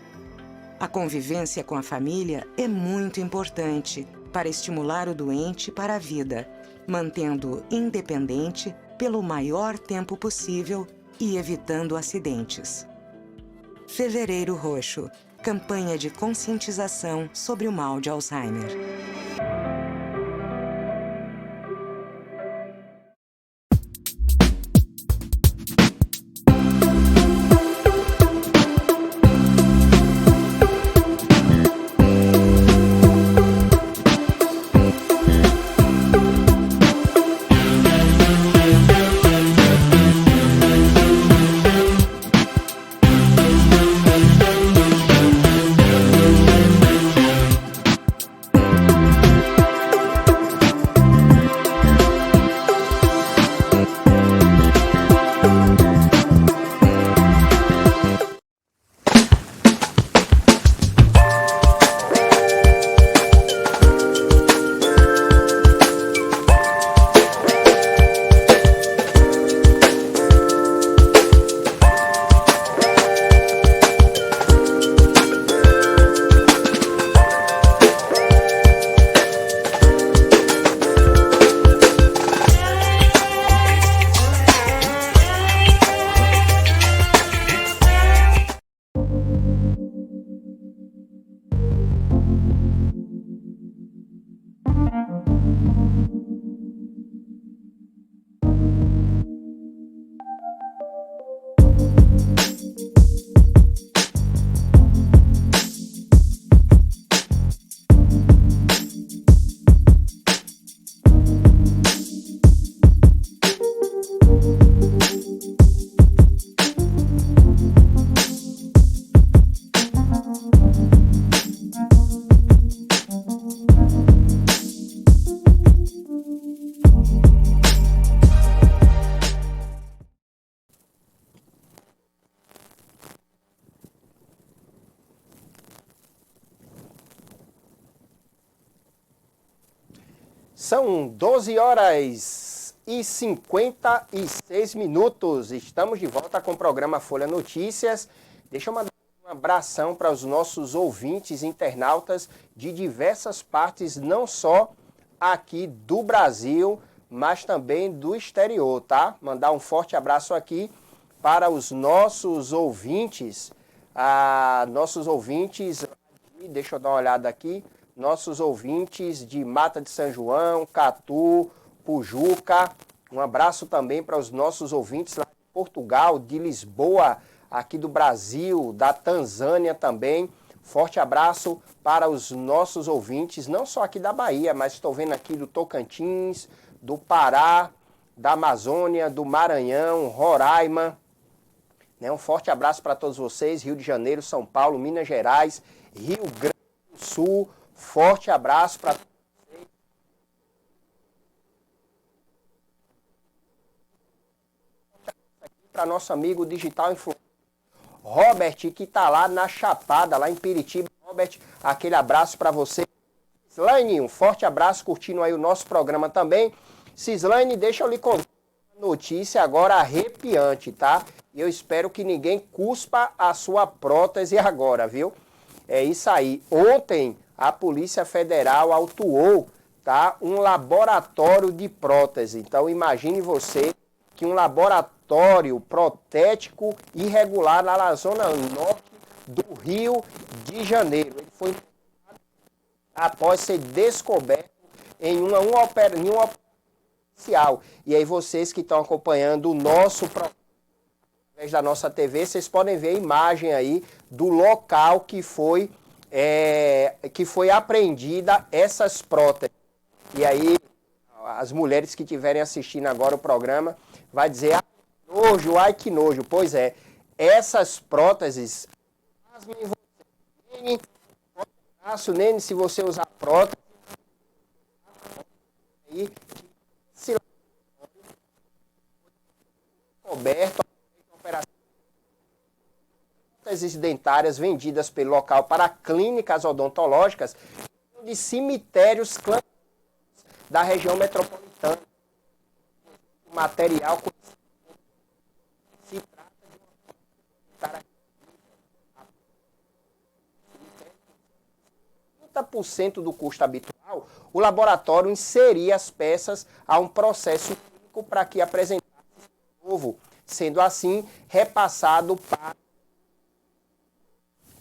A convivência com a família é muito importante para estimular o doente para a vida, mantendo-o independente pelo maior tempo possível e evitando acidentes. Fevereiro Roxo, campanha de conscientização sobre o mal de Alzheimer. São 12 horas e 56 minutos. Estamos de volta com o programa Folha Notícias. Deixa eu mandar um abração para os nossos ouvintes internautas de diversas partes, não só aqui do Brasil, mas também do exterior, tá? Mandar um forte abraço aqui para os nossos ouvintes. Deixa eu dar uma olhada aqui. Nossos ouvintes de Mata de São João, Catu, Pujuca. Um abraço também para os nossos ouvintes lá de Portugal, de Lisboa, aqui do Brasil, da Tanzânia também. Forte abraço para os nossos ouvintes, não só aqui da Bahia, mas estou vendo aqui do Tocantins, do Pará, da Amazônia, do Maranhão, Roraima. Um forte abraço para todos vocês, Rio de Janeiro, São Paulo, Minas Gerais, Rio Grande do Sul. Forte abraço para vocês. Para nosso amigo digital influencer Robert, que está lá na Chapada, lá em Piritiba. Robert, aquele abraço para você. Cislane, um forte abraço, curtindo aí o nosso programa também. Cislane, deixa eu lhe contar uma notícia agora arrepiante, tá? E eu espero que ninguém cuspa a sua prótese agora, viu? É isso aí. Ontem a Polícia Federal autuou, tá, um laboratório de prótese. Então imagine você que um laboratório protético irregular lá na zona norte do Rio de Janeiro. Ele foi após ser descoberto em uma oficial. E aí vocês que estão acompanhando o nosso programa através da nossa TV, vocês podem ver a imagem aí do local que foi apreendida essas próteses. E aí as mulheres que estiverem assistindo agora o programa vai dizer, ai que nojo. Pois é, essas próteses, Nene, se você usar prótese, aí, se coberto, próteses dentárias vendidas pelo local para clínicas odontológicas de cemitérios clandestinos da região metropolitana. O material se trata de uma 30% do custo habitual, o laboratório inseria as peças a um processo clínico para que apresentasse novo, sendo assim repassado para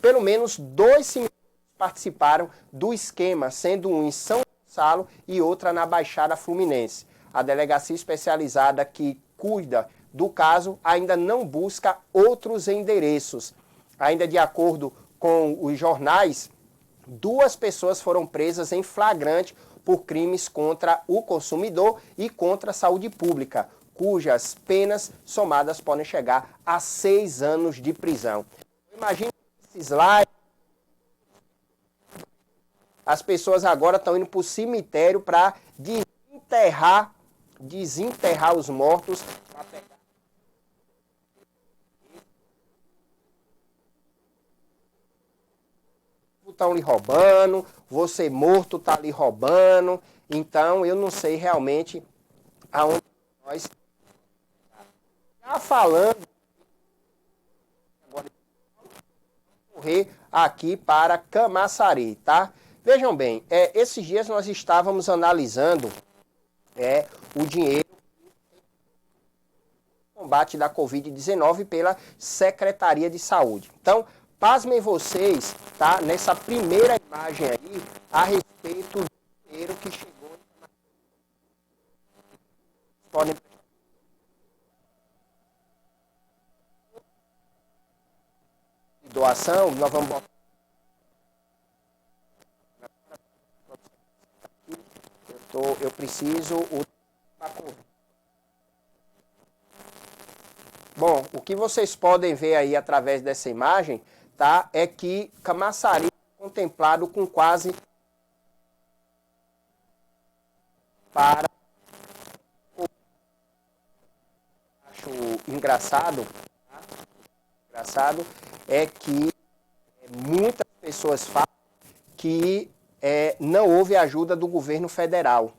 pelo menos 2 cemitérios participaram do esquema, sendo um em São Gonçalo e outra na Baixada Fluminense. A delegacia especializada que cuida do caso ainda não busca outros endereços. Ainda de acordo com os jornais, 2 pessoas foram presas em flagrante por crimes contra o consumidor e contra a saúde pública, cujas penas somadas podem chegar a 6 anos de prisão. Imagine esses lá. As pessoas agora estão indo para o cemitério para desenterrar os mortos. Estão lhe roubando, você morto está lhe roubando. Então eu não sei realmente aonde nós já falando agora correr aqui para Camaçari, tá? Vejam bem, esses dias nós estávamos analisando o dinheiro no combate da Covid-19 pela Secretaria de Saúde. Então, pasmem vocês, tá? Nessa primeira imagem aí, a respeito do dinheiro que chegou. Podem doação, nós vamos botar. Eu preciso Bom, o que vocês podem ver aí através dessa imagem, tá, é que Camaçari é contemplado com quase para acho engraçado, tá? Engraçado é que muitas pessoas falam que não houve ajuda do governo federal.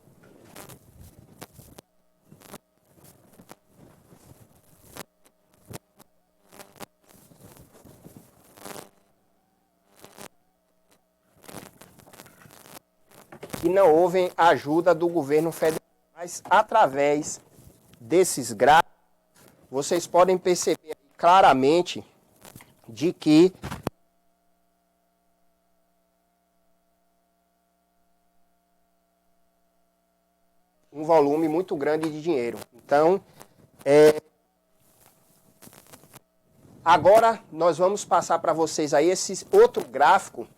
e não houve ajuda do governo federal. Mas através desses gráficos, vocês podem perceber claramente de que um volume muito grande de dinheiro. Então, agora nós vamos passar para vocês aí esse outro gráfico,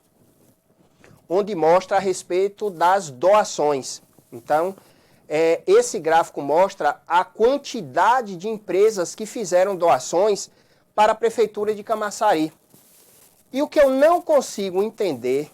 onde mostra a respeito das doações. Então, esse gráfico mostra a quantidade de empresas que fizeram doações para a Prefeitura de Camaçari. E o que eu não consigo entender,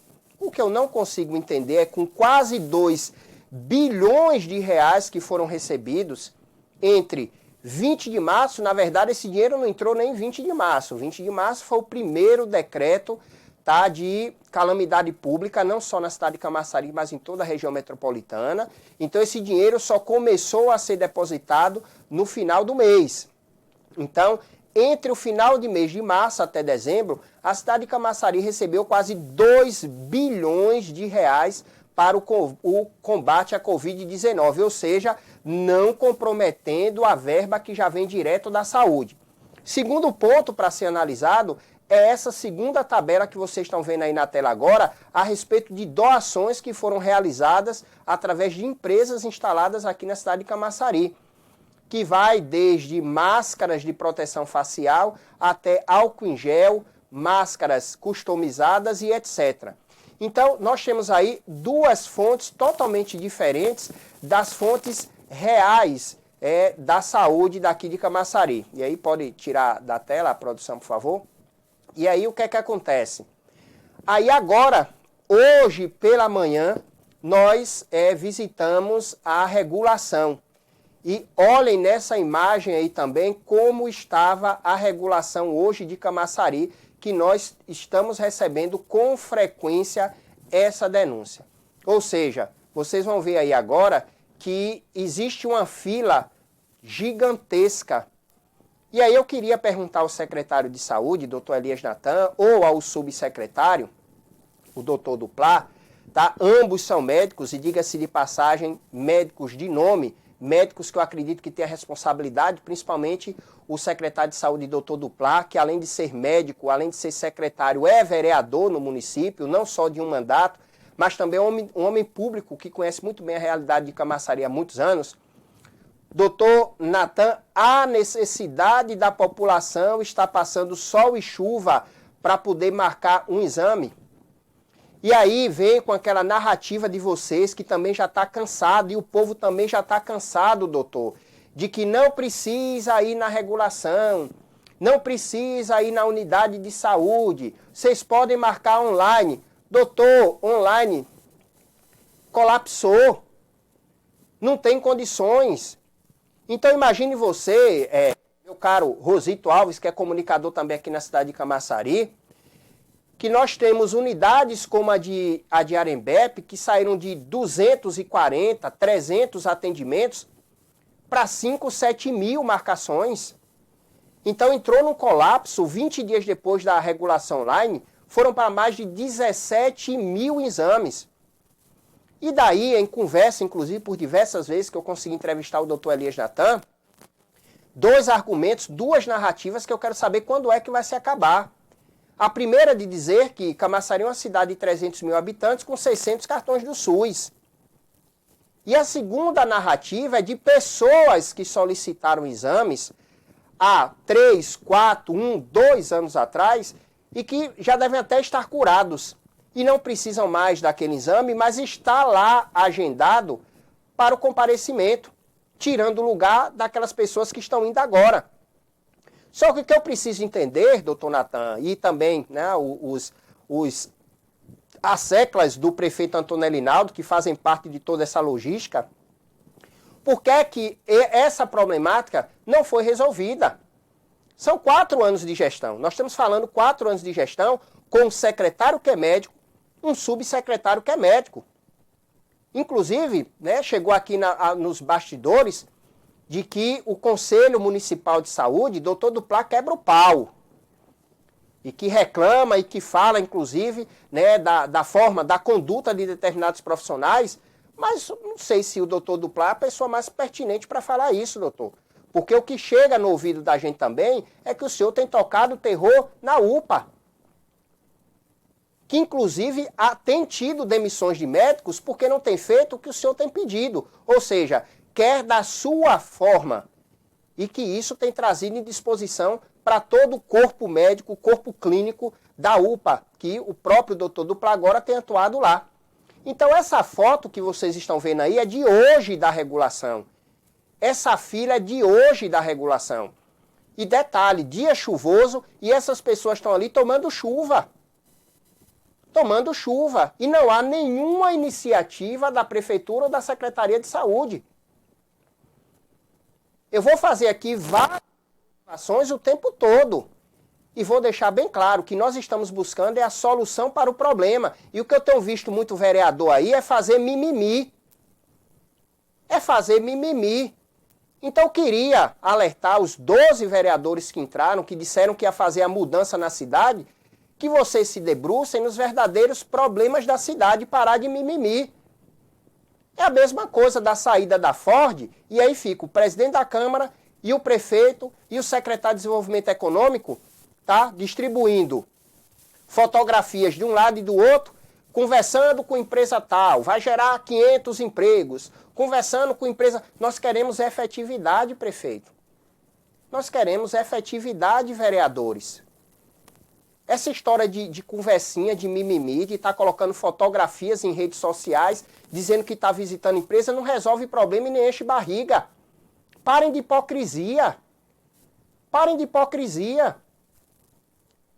é com quase 2 bilhões de reais que foram recebidos entre 20 de março, na verdade esse dinheiro não entrou nem em 20 de março. 20 de março foi o primeiro decreto, tá, de calamidade pública, não só na cidade de Camaçari, mas em toda a região metropolitana. Então esse dinheiro só começou a ser depositado no final do mês. Então, entre o final de mês de março até dezembro, a cidade de Camaçari recebeu quase 2 bilhões de reais para o combate à Covid-19, ou seja, não comprometendo a verba que já vem direto da saúde. Segundo ponto para ser analisado é essa segunda tabela que vocês estão vendo aí na tela agora, a respeito de doações que foram realizadas através de empresas instaladas aqui na cidade de Camaçari, que vai desde máscaras de proteção facial até álcool em gel, máscaras customizadas e etc. Então, nós temos aí duas fontes totalmente diferentes das fontes reais da saúde daqui de Camaçari. E aí pode tirar da tela a produção, por favor? E aí o que é que acontece? Aí agora, hoje pela manhã, nós visitamos a regulação. E olhem nessa imagem aí também como estava a regulação hoje de Camaçari, que nós estamos recebendo com frequência essa denúncia. Ou seja, vocês vão ver aí agora que existe uma fila gigantesca. E aí eu queria perguntar ao secretário de saúde, doutor Elias Natan, ou ao subsecretário, o doutor Duplá, tá? Ambos são médicos e, diga-se de passagem, médicos de nome, médicos que eu acredito que têm a responsabilidade, principalmente o secretário de saúde, doutor Duplá, que além de ser médico, além de ser secretário, é vereador no município, não só de um mandato, mas também um homem público que conhece muito bem a realidade de Camaçari há muitos anos. Doutor Natan, a necessidade da população está passando sol e chuva para poder marcar um exame. E aí vem com aquela narrativa de vocês que também já está cansado, e o povo também já está cansado, doutor, de que não precisa ir na regulação, não precisa ir na unidade de saúde, vocês podem marcar online. Doutor, online colapsou, não tem condições. Então imagine você, meu caro Rosito Alves, que é comunicador também aqui na cidade de Camaçari, que nós temos unidades como a de Arembepe, que saíram de 240, 300 atendimentos para 5, 7 mil marcações. Então entrou num colapso, 20 dias depois da regulação online, foram para mais de 17 mil exames. E daí, em conversa, inclusive por diversas vezes que eu consegui entrevistar o doutor Elias Natan, 2 argumentos, 2 narrativas que eu quero saber quando é que vai se acabar. A primeira de dizer que Camaçari é uma cidade de 300 mil habitantes com 600 cartões do SUS. E a segunda narrativa é de pessoas que solicitaram exames há 3, 4, 1, 2 anos atrás e que já devem até estar curados e não precisam mais daquele exame, mas está lá agendado para o comparecimento, tirando o lugar daquelas pessoas que estão indo agora. Só que o que eu preciso entender, doutor Natan, e também as seclas do prefeito Antônio Linaldo, que fazem parte de toda essa logística, por que é que essa problemática não foi resolvida? São 4 anos de gestão. Nós estamos falando 4 anos de gestão com um secretário que é médico, um subsecretário que é médico. Inclusive, chegou aqui nos bastidores de que o Conselho Municipal de Saúde, doutor Duplá, quebra o pau. e que reclama e que fala, inclusive, né, da forma, da conduta de determinados profissionais, mas não sei se o doutor Duplá é a pessoa mais pertinente para falar isso, doutor. Porque o que chega no ouvido da gente também é que o senhor tem tocado terror na UPA, que inclusive tem tido demissões de médicos porque não tem feito o que o senhor tem pedido, ou seja, quer da sua forma, e que isso tem trazido indisposição para todo o corpo médico, o corpo clínico da UPA, que o próprio doutor Duplá agora tem atuado lá. Então essa foto que vocês estão vendo aí é de hoje da regulação. Essa fila é de hoje da regulação. E detalhe, dia chuvoso e essas pessoas estão ali tomando chuva. Tomando chuva. E não há nenhuma iniciativa da Prefeitura ou da Secretaria de Saúde. Eu vou fazer aqui várias ações o tempo todo. E vou deixar bem claro que nós estamos buscando é a solução para o problema. E o que eu tenho visto muito vereador aí é fazer mimimi. É fazer mimimi. Então eu queria alertar os 12 vereadores que entraram, que disseram que ia fazer a mudança na cidade, que vocês se debrucem nos verdadeiros problemas da cidade e parar de mimimi. É a mesma coisa da saída da Ford, e aí fica o presidente da Câmara e o prefeito e o secretário de Desenvolvimento Econômico, tá, distribuindo fotografias de um lado e do outro, conversando com empresa tal, vai gerar 500 empregos, conversando com empresa... Nós queremos efetividade, prefeito. Nós queremos efetividade, vereadores. Essa história de conversinha, de mimimi, de estar colocando fotografias em redes sociais, dizendo que está visitando empresa, não resolve problema e nem enche barriga. Parem de hipocrisia. Parem de hipocrisia.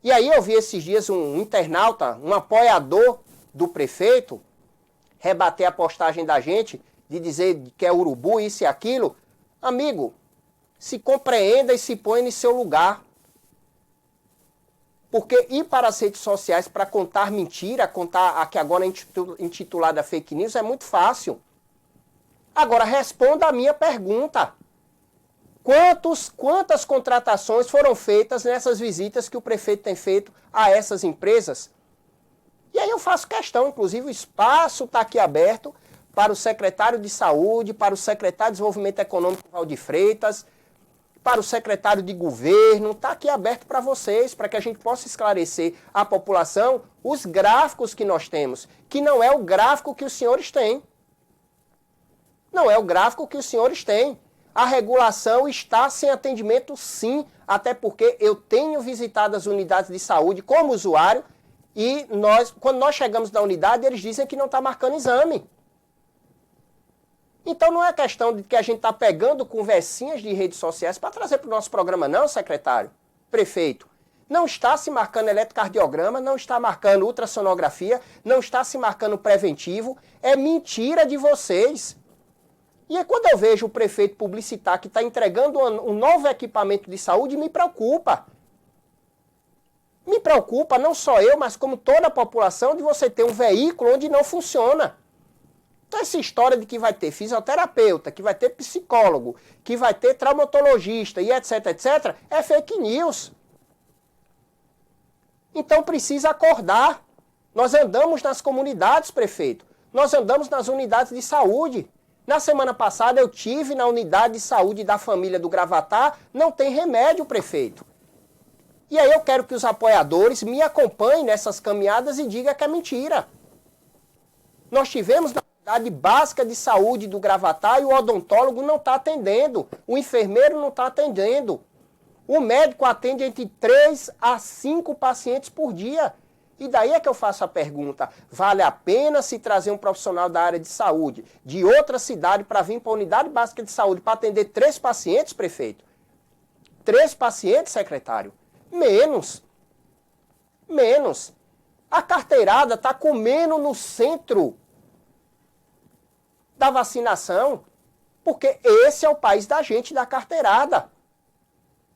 E aí eu vi esses dias um internauta, um apoiador do prefeito, rebater a postagem da gente, de dizer que é urubu, isso e aquilo. Amigo, se compreenda e se põe em seu lugar. Porque ir para as redes sociais para contar mentira, contar a que agora é intitulada fake news, é muito fácil. Agora, responda a minha pergunta. Quantas contratações foram feitas nessas visitas que o prefeito tem feito a essas empresas? E aí eu faço questão, inclusive o espaço está aqui aberto para o secretário de Saúde, para o secretário de Desenvolvimento Econômico, Valdir Freitas, para o secretário de Governo, está aqui aberto para vocês, para que a gente possa esclarecer à população os gráficos que nós temos, que não é o gráfico que os senhores têm. Não é o gráfico que os senhores têm. A regulação está sem atendimento, sim, até porque eu tenho visitado as unidades de saúde como usuário e quando nós chegamos na unidade, eles dizem que não está marcando exame. Então não é questão de que a gente está pegando conversinhas de redes sociais para trazer para o nosso programa, não, secretário, prefeito. Não está se marcando eletrocardiograma, não está marcando ultrassonografia, não está se marcando preventivo. É mentira de vocês. E aí, quando eu vejo o prefeito publicitar que está entregando um novo equipamento de saúde, me preocupa. Me preocupa, não só eu, mas como toda a população, de você ter um veículo onde não funciona. Então essa história de que vai ter fisioterapeuta, que vai ter psicólogo, que vai ter traumatologista e etc, etc, é fake news. Então precisa acordar. Nós andamos nas comunidades, prefeito. Nós andamos nas unidades de saúde. Na semana passada eu tive na unidade de saúde da família do Gravatá, não tem remédio, prefeito. E aí eu quero que os apoiadores me acompanhem nessas caminhadas e digam que é mentira. Nós tivemos na unidade básica de saúde do Gravatá e o odontólogo não está atendendo, o enfermeiro não está atendendo. O médico atende entre 3 a 5 pacientes por dia. E daí é que eu faço a pergunta, vale a pena se trazer um profissional da área de saúde de outra cidade para vir para a unidade básica de saúde para atender 3 pacientes, prefeito? 3 pacientes, secretário? Menos. Menos. A carteirada está comendo no centro da vacinação, porque esse é o país da gente, da carteirada.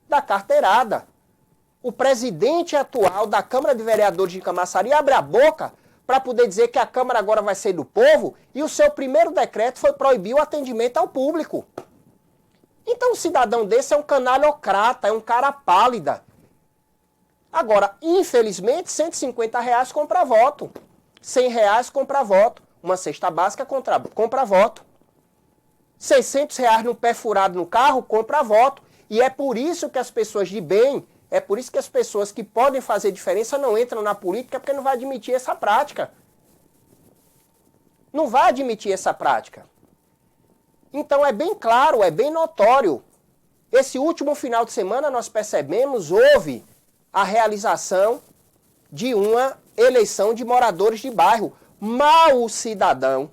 Da carteirada. O presidente atual da Câmara de Vereadores de Camaçari abre a boca para poder dizer que a Câmara agora vai ser do povo e o seu primeiro decreto foi proibir o atendimento ao público. Então um cidadão desse é um canalhocrata, é um cara pálida. Agora, infelizmente, R$150 compra voto. R$100 compra voto. Uma cesta básica compra voto. R$600 no pé furado no carro compra voto. E é por isso que as pessoas de bem, é por isso que as pessoas que podem fazer diferença não entram na política, porque não vai admitir essa prática. Não vai admitir essa prática. Então é bem claro, é bem notório. Esse último final de semana nós percebemos, houve a realização de uma eleição de moradores de bairro. Mal o cidadão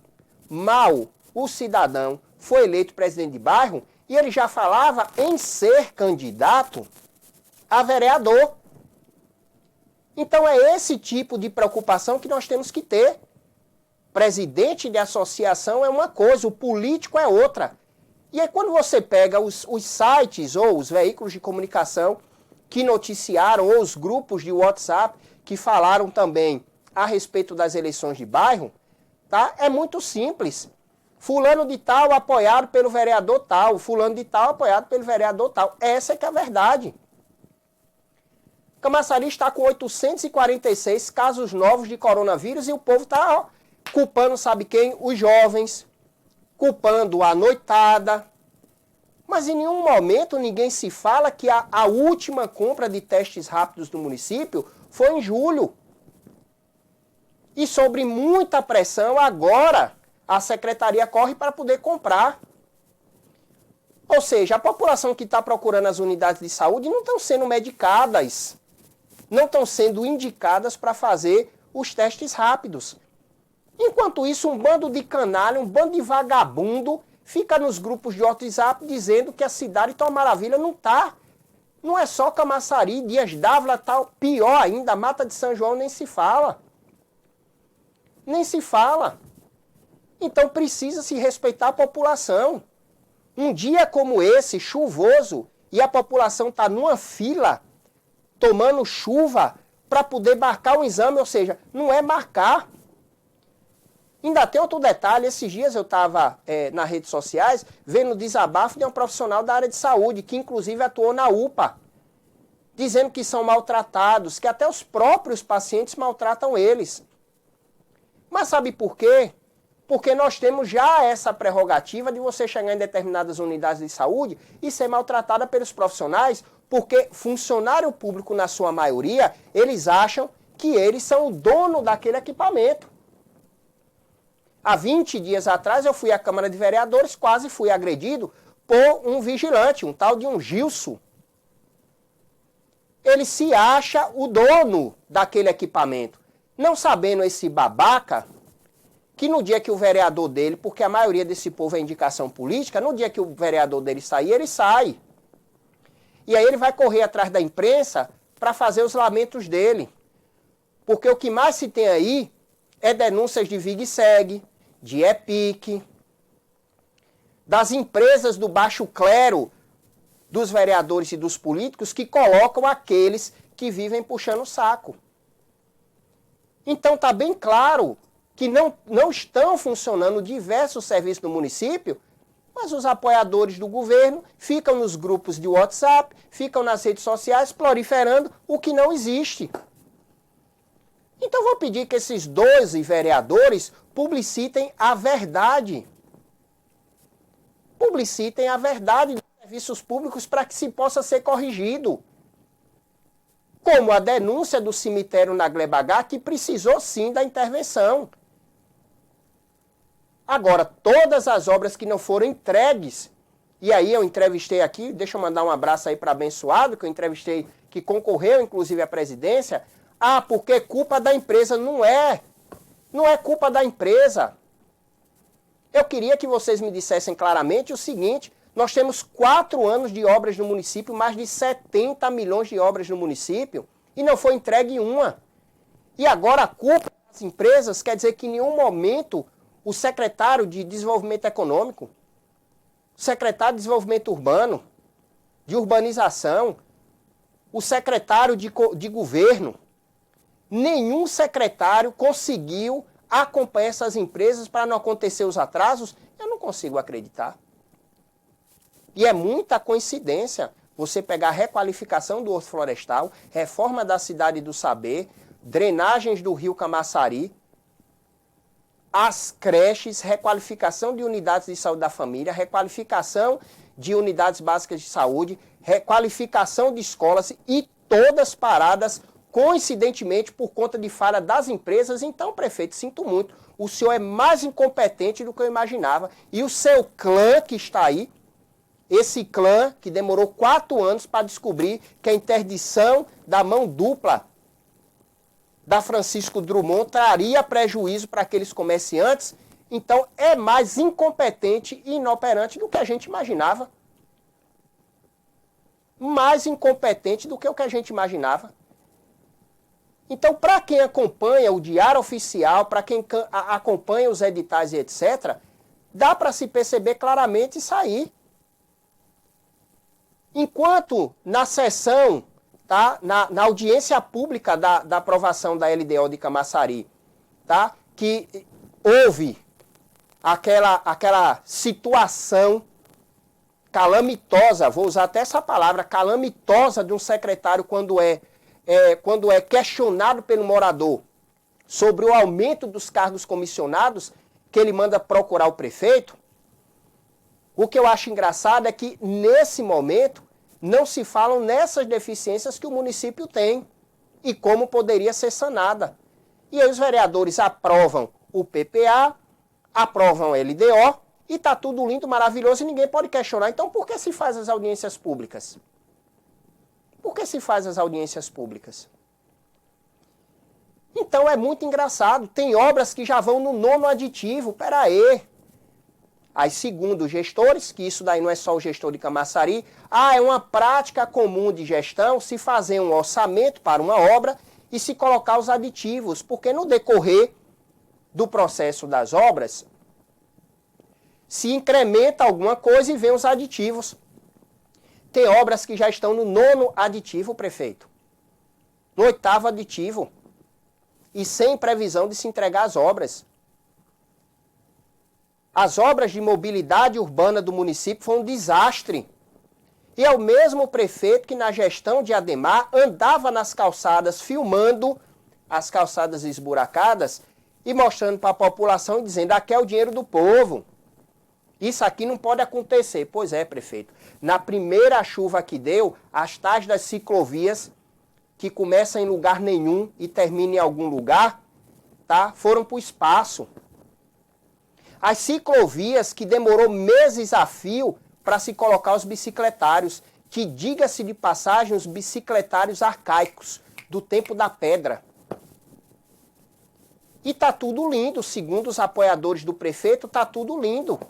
foi eleito presidente de bairro e ele já falava em ser candidato a vereador. Então é esse tipo de preocupação que nós temos que ter. Presidente de associação é uma coisa, o político é outra. E aí quando você pega os sites ou os veículos de comunicação que noticiaram, ou os grupos de WhatsApp que falaram também a respeito das eleições de bairro, tá? É muito simples. Fulano de tal apoiado pelo vereador tal, fulano de tal apoiado pelo vereador tal. Essa é que é a verdade. Camaçari está com 846 casos novos de coronavírus e o povo está culpando, sabe quem? Os jovens, culpando a noitada. Mas em nenhum momento ninguém se fala que a última compra de testes rápidos do município foi em julho. E sobre muita pressão, agora a secretaria corre para poder comprar. Ou seja, a população que está procurando as unidades de saúde não estão sendo medicadas, não estão sendo indicadas para fazer os testes rápidos. Enquanto isso, um bando de canalha, um bando de vagabundo fica nos grupos de WhatsApp dizendo que a cidade está uma maravilha. Não está. Não é só Camaçari, Dias Dávila, tal. Pior ainda, a Mata de São João nem se fala. Nem se fala. Então precisa se respeitar a população. Um dia como esse, chuvoso, e a população está numa fila, tomando chuva, para poder marcar um exame, ou seja, não é marcar. Ainda tem outro detalhe, esses dias eu estava nas redes sociais vendo o desabafo de um profissional da área de saúde, que inclusive atuou na UPA, dizendo que são maltratados, que até os próprios pacientes maltratam eles. Mas sabe por quê? Porque nós temos já essa prerrogativa de você chegar em determinadas unidades de saúde e ser maltratada pelos profissionais, porque funcionário público, na sua maioria, eles acham que eles são o dono daquele equipamento. Há 20 dias atrás eu fui à Câmara de Vereadores, quase fui agredido por um vigilante, um tal de um Gilson. Ele se acha o dono daquele equipamento. Não sabendo esse babaca que no dia que o vereador dele, porque a maioria desse povo é indicação política, no dia que o vereador dele sair, ele sai. E aí ele vai correr atrás da imprensa para fazer os lamentos dele. Porque o que mais se tem aí é denúncias de VIG-SEG, de EPIC, das empresas do baixo clero, dos vereadores e dos políticos que colocam aqueles que vivem puxando o saco. Então está bem claro que não estão funcionando diversos serviços no município, mas os apoiadores do governo ficam nos grupos de WhatsApp, ficam nas redes sociais proliferando o que não existe. Então vou pedir que esses 12 vereadores publicitem a verdade. Publicitem a verdade dos serviços públicos para que se possa ser corrigido. Como a denúncia do cemitério na Glebagá, que precisou sim da intervenção. Agora, todas as obras que não foram entregues, e aí eu entrevistei aqui, deixa eu mandar um abraço aí para Abençoado, que eu entrevistei, que concorreu inclusive à presidência. Ah, porque culpa da empresa. Não é. Não é culpa da empresa. Eu queria que vocês me dissessem claramente o seguinte: nós temos 4 anos de obras no município, mais de 70 milhões de obras no município, e não foi entregue uma. E agora a culpa das empresas quer dizer que em nenhum momento o secretário de Desenvolvimento Econômico, o secretário de Desenvolvimento Urbano, de Urbanização, o secretário de Governo, nenhum secretário conseguiu acompanhar essas empresas para não acontecer os atrasos. Eu não consigo acreditar. E é muita coincidência você pegar a requalificação do Horto Florestal, reforma da Cidade do Saber, drenagens do Rio Camaçari, as creches, requalificação de unidades de saúde da família, requalificação de unidades básicas de saúde, requalificação de escolas e todas paradas, coincidentemente, por conta de falha das empresas. Então, prefeito, sinto muito, o senhor é mais incompetente do que eu imaginava. E o seu clã que está aí, esse clã que demorou 4 anos para descobrir que a interdição da mão dupla da Francisco Drummond traria prejuízo para aqueles comerciantes, então é mais incompetente e inoperante do que a gente imaginava. Mais incompetente do que o que a gente imaginava. Então, para quem acompanha o Diário Oficial, para quem acompanha os editais e etc., dá para se perceber claramente isso aí. Enquanto na sessão, tá, na audiência pública da aprovação da LDO de Camaçari, tá, que houve aquela situação calamitosa, vou usar até essa palavra, calamitosa de um secretário quando é questionado pelo morador sobre o aumento dos cargos comissionados, que ele manda procurar o prefeito. O que eu acho engraçado é que, nesse momento, não se falam nessas deficiências que o município tem e como poderia ser sanada. E aí os vereadores aprovam o PPA, aprovam a LDO, e está tudo lindo, maravilhoso, e ninguém pode questionar. Então, por que se faz as audiências públicas? Por que se faz as audiências públicas? Então, é muito engraçado. Tem obras que já vão no 9º aditivo. Peraí. Aí, segundo os gestores, que isso daí não é só o gestor de Camaçari, é uma prática comum de gestão se fazer um orçamento para uma obra e se colocar os aditivos, porque no decorrer do processo das obras, se incrementa alguma coisa e vem os aditivos. Tem obras que já estão no 9º aditivo, prefeito. No 8º aditivo. E sem previsão de se entregar as obras. As obras de mobilidade urbana do município foi um desastre. E é o mesmo prefeito que na gestão de Ademar andava nas calçadas filmando as calçadas esburacadas e mostrando para a população e dizendo: aqui é o dinheiro do povo. Isso aqui não pode acontecer. Pois é, prefeito. Na primeira chuva que deu, as tais das ciclovias, que começam em lugar nenhum e terminam em algum lugar, tá, foram para o espaço. As ciclovias que demorou meses a fio para se colocar os bicicletários, que, diga-se de passagem, os bicicletários arcaicos, do tempo da pedra. E tá tudo lindo, segundo os apoiadores do prefeito, tá tudo lindo.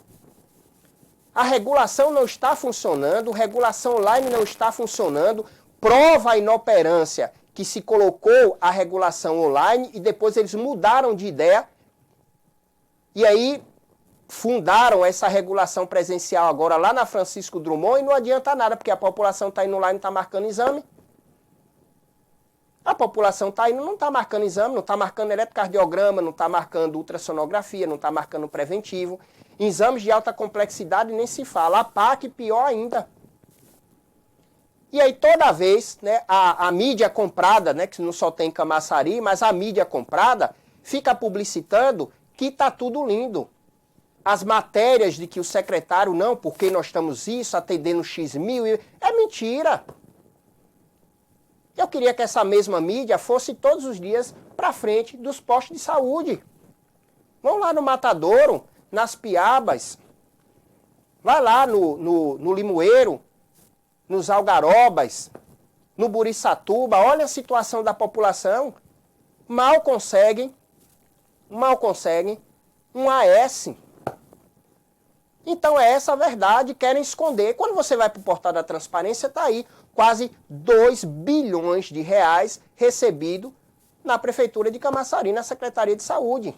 A regulação não está funcionando, a regulação online não está funcionando, prova a inoperância que se colocou a regulação online e depois eles mudaram de ideia e aí fundaram essa regulação presencial agora lá na Francisco Drummond e não adianta nada, porque a população está indo lá e não está marcando exame. A população está indo, não está marcando exame, não está marcando eletrocardiograma, não está marcando ultrassonografia, não está marcando preventivo. Exames de alta complexidade nem se fala. A PAC, pior ainda. E aí toda vez, né, a mídia comprada, né, que não só tem Camaçari, mas a mídia comprada fica publicitando que está tudo lindo. As matérias de que o secretário não, porque nós estamos isso, atendendo X mil, é mentira. Eu queria que essa mesma mídia fosse todos os dias para frente dos postos de saúde. Vão lá no Matadouro, nas Piabas, vai lá no Limoeiro, nos Algarobas, no Buriçatuba, olha a situação da população. Mal conseguem um AS. Então é essa a verdade, querem esconder. Quando você vai para o portal da transparência, está aí quase 2 bilhões de reais recebido na Prefeitura de Camaçari, na Secretaria de Saúde.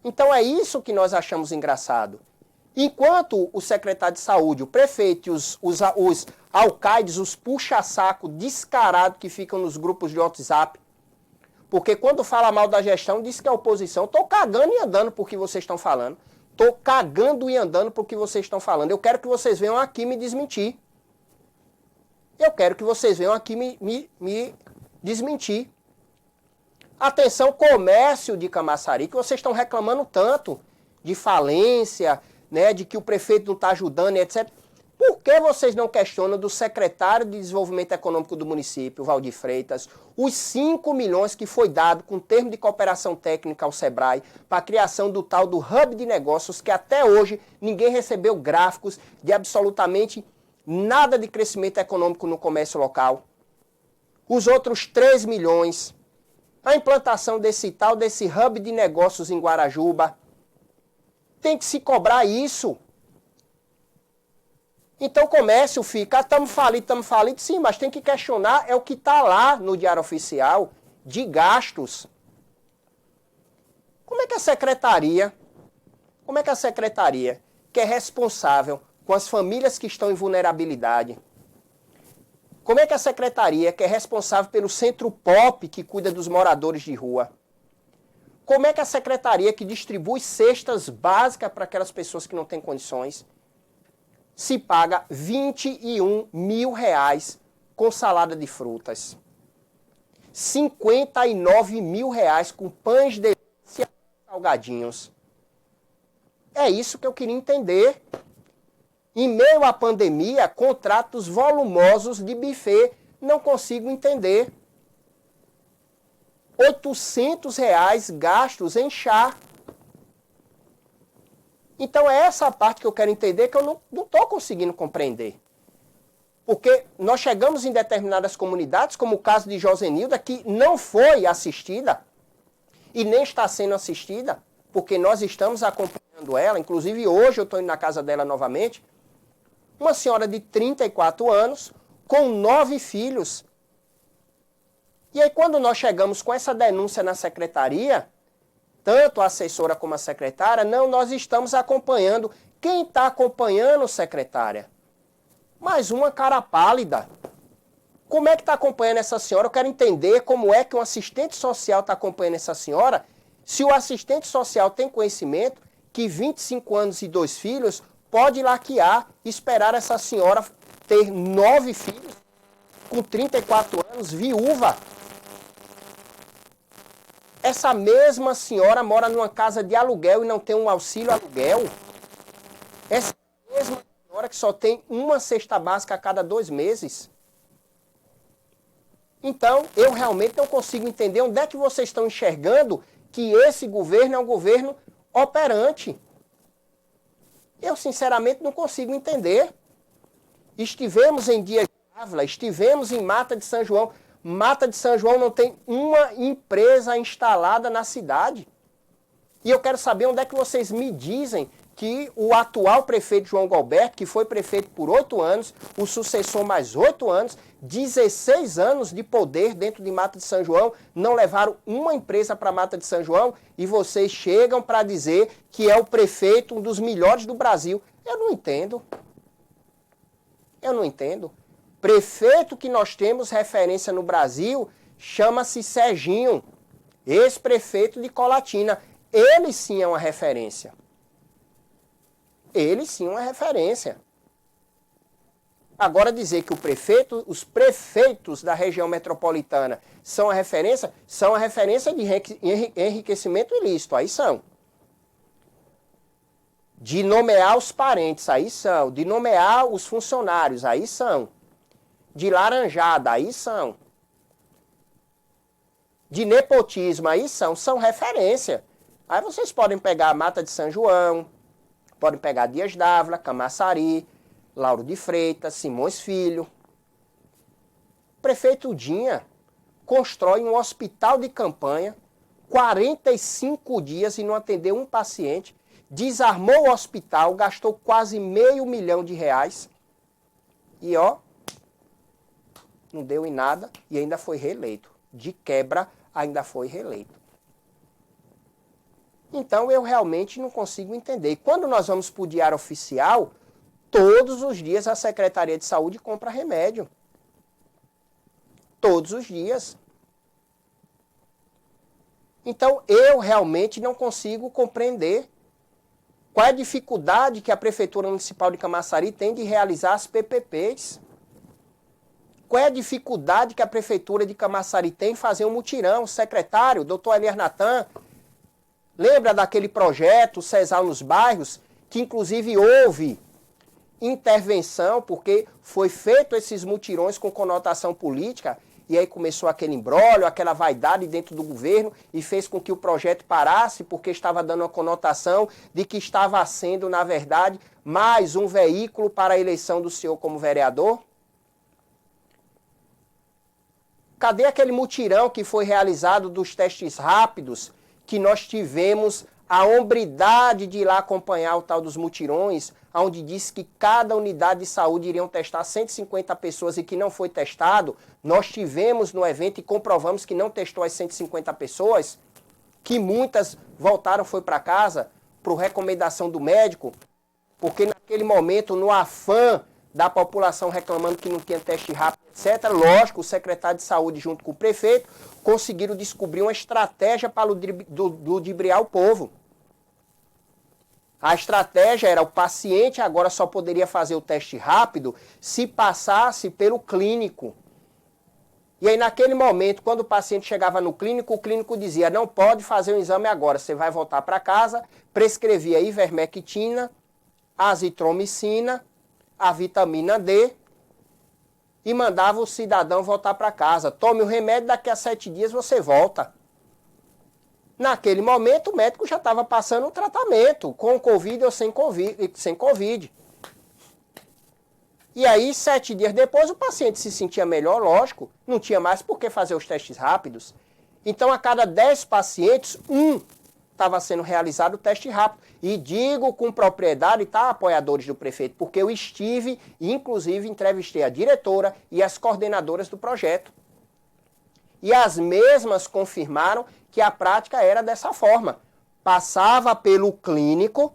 Então é isso que nós achamos engraçado. Enquanto o secretário de Saúde, o prefeito e os alcaides, os puxa-saco descarados que ficam nos grupos de WhatsApp, porque quando fala mal da gestão, diz que é oposição. Estou cagando e andando por que vocês estão falando. Estou cagando e andando por que vocês estão falando. Eu quero que vocês venham aqui me desmentir. Eu quero que vocês venham aqui me desmentir. Atenção, comércio de Camaçari, que vocês estão reclamando tanto de falência, né, de que o prefeito não está ajudando, etc. Por que vocês não questionam do secretário de Desenvolvimento Econômico do município, Valdir Freitas, os 5 milhões que foi dado com termo de cooperação técnica ao Sebrae para a criação do tal do Hub de Negócios, que até hoje ninguém recebeu gráficos de absolutamente nada de crescimento econômico no comércio local? Os outros 3 milhões, a implantação desse Hub de Negócios em Guarajuba, tem que se cobrar isso. Então o comércio fica, estamos falidos, sim, mas tem que questionar, é o que está lá no Diário Oficial, de gastos. Como é que a secretaria, que é responsável com as famílias que estão em vulnerabilidade, como é que a secretaria, que é responsável pelo Centro Pop, que cuida dos moradores de rua, como é que a secretaria que distribui cestas básicas para aquelas pessoas que não têm condições, se paga R$21 mil com salada de frutas, R$59 mil com pães de salgadinhos? É isso que eu queria entender. Em meio à pandemia, contratos volumosos de buffet, não consigo entender. R$800 gastos em chá. Então é essa parte que eu quero entender, que eu não estou conseguindo compreender. Porque nós chegamos em determinadas comunidades, como o caso de Josenilda, que não foi assistida e nem está sendo assistida, porque nós estamos acompanhando ela. Inclusive hoje eu estou indo na casa dela novamente. Uma senhora de 34 anos, com 9 filhos. E aí quando nós chegamos com essa denúncia na secretaria, tanto a assessora como a secretária, não, nós estamos acompanhando. Quem está acompanhando, secretária? Mais uma cara pálida. Como é que está acompanhando essa senhora? Eu quero entender como é que um assistente social está acompanhando essa senhora, se o assistente social tem conhecimento que 25 anos e 2 filhos pode laquear, esperar essa senhora ter 9 filhos, com 34 anos, viúva. Essa mesma senhora mora numa casa de aluguel e não tem um auxílio aluguel. Essa mesma senhora que só tem uma cesta básica a cada 2 meses. Então, eu realmente não consigo entender onde é que vocês estão enxergando que esse governo é um governo operante. Eu, sinceramente, não consigo entender. Estivemos em Dias de Ávila, estivemos em Mata de São João. Mata de São João não tem uma empresa instalada na cidade. E eu quero saber onde é que vocês me dizem que o atual prefeito João Galberto, que foi prefeito por 8 anos, o sucessor mais 8 anos, 16 anos de poder dentro de Mata de São João, não levaram uma empresa para Mata de São João e vocês chegam para dizer que é o prefeito, um dos melhores do Brasil. Eu não entendo. Eu não entendo. Prefeito que nós temos referência no Brasil chama-se Serginho, ex-prefeito de Colatina. Ele sim é uma referência. Ele sim é uma referência. Agora dizer que os prefeitos da região metropolitana são a referência de enriquecimento ilícito, aí são. De nomear os parentes, aí são. De nomear os funcionários, aí são. De laranjada, aí são. De nepotismo, aí são referência. Aí vocês podem pegar a Mata de São João, podem pegar Dias d'Ávila, Camaçari, Lauro de Freitas, Simões Filho. Prefeito Dinha constrói um hospital de campanha, 45 dias e não atendeu um paciente, desarmou o hospital, gastou quase R$500 mil. E ó, não deu em nada e ainda foi reeleito. De quebra, ainda foi reeleito. Então eu realmente não consigo entender. E quando nós vamos para o Diário Oficial, todos os dias a Secretaria de Saúde compra remédio. Todos os dias. Então eu realmente não consigo compreender qual é a dificuldade que a Prefeitura Municipal de Camaçari tem de realizar as PPPs. Qual é a dificuldade que a Prefeitura de Camaçari tem em fazer um mutirão? O secretário, doutor Elias Natan, lembra daquele projeto Cesal nos Bairros, que inclusive houve intervenção, porque foi feito esses mutirões com conotação política, e aí começou aquele imbróglio, aquela vaidade dentro do governo, e fez com que o projeto parasse, porque estava dando uma conotação de que estava sendo, na verdade, mais um veículo para a eleição do senhor como vereador? Cadê aquele mutirão que foi realizado dos testes rápidos, que nós tivemos a hombridade de ir lá acompanhar o tal dos mutirões, onde disse que cada unidade de saúde iriam testar 150 pessoas e que não foi testado? Nós tivemos no evento e comprovamos que não testou as 150 pessoas, que muitas voltaram, foi para casa, por recomendação do médico, porque naquele momento, no afã da população reclamando que não tinha teste rápido, etc., lógico, o secretário de saúde junto com o prefeito conseguiram descobrir uma estratégia para ludibriar o povo. A estratégia era o paciente agora só poderia fazer o teste rápido se passasse pelo clínico. E aí naquele momento, quando o paciente chegava no clínico, o clínico dizia, não pode fazer o exame agora, você vai voltar para casa, prescrevia ivermectina, azitromicina, a vitamina D, e mandava o cidadão voltar para casa. Tome o remédio, daqui a 7 dias você volta. Naquele momento, o médico já estava passando o tratamento, com Covid ou sem Covid. E aí, 7 dias depois, o paciente se sentia melhor, lógico, não tinha mais por que fazer os testes rápidos. Então, a cada 10 pacientes, 1 estava sendo realizado o teste rápido. E digo com propriedade, tá, apoiadores do prefeito, porque eu estive e, inclusive, entrevistei a diretora e as coordenadoras do projeto. E as mesmas confirmaram que a prática era dessa forma. Passava pelo clínico,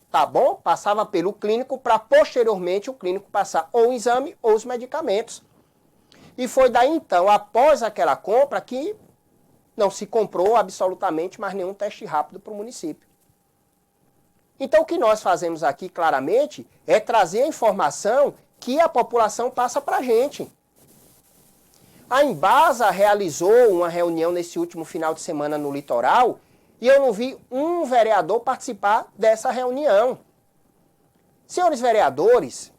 tá bom? Passava pelo clínico para posteriormente o clínico passar ou o exame ou os medicamentos. E foi daí então, após aquela compra, que não se comprou absolutamente mais nenhum teste rápido para o município. Então o que nós fazemos aqui claramente é trazer a informação que a população passa para a gente. A Embasa realizou uma reunião nesse último final de semana no litoral e eu não vi um vereador participar dessa reunião. Senhores vereadores,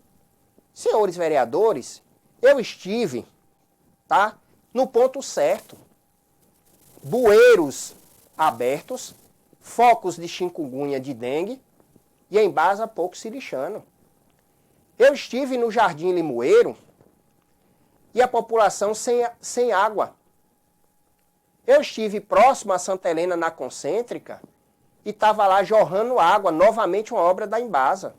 eu estive, tá, no ponto certo. Bueiros abertos, focos de chikungunya, de dengue, e a Embasa pouco se lixando. Eu estive no Jardim Limoeiro e a população sem água. Eu estive próximo a Santa Helena, na Concêntrica, e estava lá jorrando água, novamente uma obra da Embasa.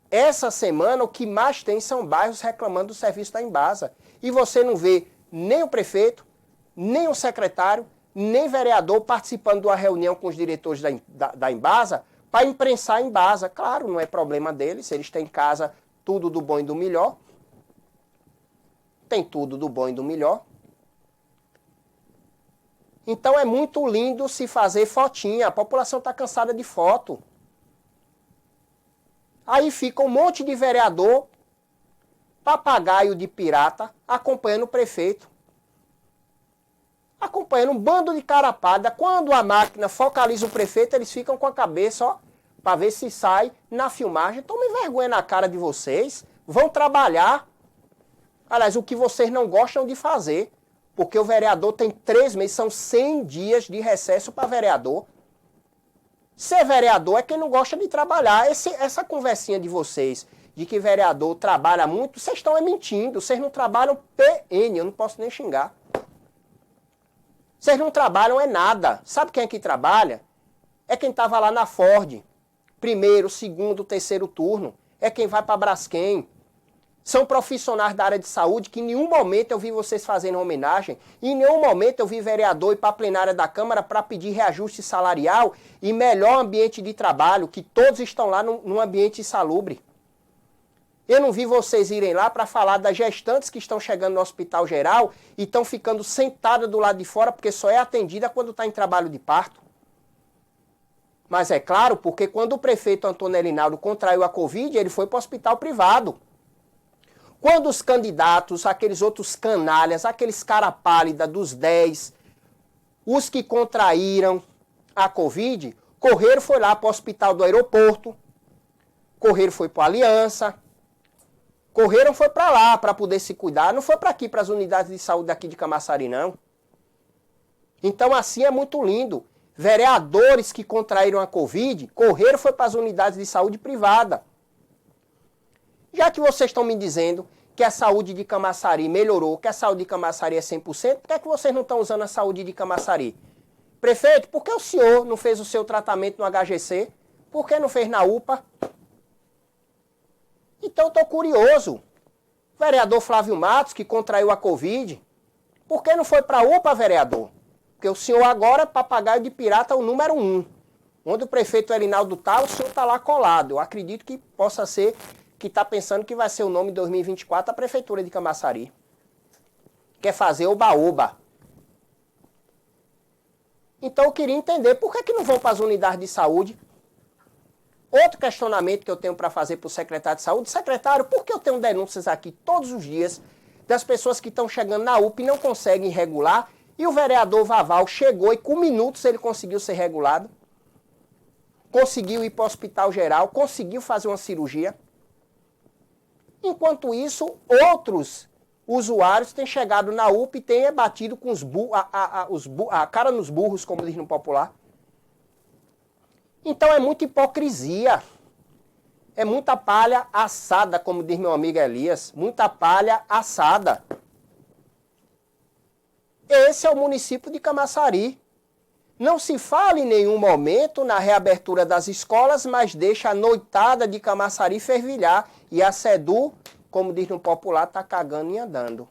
Essa semana o que mais tem são bairros reclamando do serviço da Embasa. E você não vê nem o prefeito, nem o secretário, nem vereador participando de uma reunião com os diretores da Embasa para imprensar a Embasa. Claro, não é problema deles, eles têm em casa tudo do bom e do melhor. Tem tudo do bom e do melhor. Então é muito lindo se fazer fotinha, a população está cansada de foto. Aí fica um monte de vereador, papagaio de pirata, acompanhando o prefeito. Acompanhando um bando de carapada. Quando a máquina focaliza o prefeito, eles ficam com a cabeça, ó, para ver se sai na filmagem. Tomem vergonha na cara de vocês. Vão trabalhar. Aliás, o que vocês não gostam de fazer. Porque o vereador tem 3 meses, são 100 dias de recesso para vereador. Ser vereador é quem não gosta de trabalhar. Essa conversinha de vocês, de que vereador trabalha muito, vocês estão mentindo. Vocês não trabalham PN, eu não posso nem xingar. Vocês não trabalham é nada. Sabe quem é que trabalha? É quem estava lá na Ford. Primeiro, segundo, terceiro turno. É quem vai para Braskem. São profissionais da área de saúde que em nenhum momento eu vi vocês fazendo homenagem. Em nenhum momento eu vi vereador ir para a plenária da Câmara para pedir reajuste salarial e melhor ambiente de trabalho, que todos estão lá num ambiente insalubre. Eu não vi vocês irem lá para falar das gestantes que estão chegando no Hospital Geral e estão ficando sentadas do lado de fora porque só é atendida quando está em trabalho de parto. Mas é claro, porque quando o prefeito Antônio Erinaldo contraiu a Covid, ele foi para o hospital privado. Quando os candidatos, aqueles outros canalhas, aqueles cara pálida dos 10, os que contraíram a Covid, correram, foi lá para o hospital do aeroporto, correram, foi para a Aliança, correram, foi para lá para poder se cuidar, não foi para aqui, para as unidades de saúde daqui de Camaçari, não. Então assim é muito lindo. Vereadores que contraíram a Covid, correram, foi para as unidades de saúde privada. Já que vocês estão me dizendo que a saúde de Camaçari melhorou, que a saúde de Camaçari é 100%, por que é que vocês não estão usando a saúde de Camaçari? Prefeito, por que o senhor não fez o seu tratamento no HGC? Por que não fez na UPA? Então estou curioso. Vereador Flávio Matos, que contraiu a Covid, por que não foi para a UPA, vereador? Porque o senhor agora é papagaio de pirata o número 1. Onde o prefeito Elinaldo está, o senhor está lá colado. Eu acredito que possa ser que está pensando que vai ser o nome de 2024 da Prefeitura de Camaçari. Quer fazer oba-oba. Então eu queria entender por que não vão para as unidades de saúde. Outro questionamento que eu tenho para fazer para o secretário de saúde. Secretário, por que eu tenho denúncias aqui todos os dias das pessoas que estão chegando na UPA e não conseguem regular? E o vereador Vaval chegou e com minutos ele conseguiu ser regulado. Conseguiu ir para o hospital geral, conseguiu fazer uma cirurgia. Enquanto isso, outros usuários têm chegado na UPA e têm batido com a cara nos burros, como diz no popular. Então é muita hipocrisia. É muita palha assada, como diz meu amigo Elias. Muita palha assada. Esse é o município de Camaçari. Não se fala em nenhum momento na reabertura das escolas, mas deixa a noitada de Camaçari fervilhar. E a SEDU, como diz no popular, tá cagando e andando.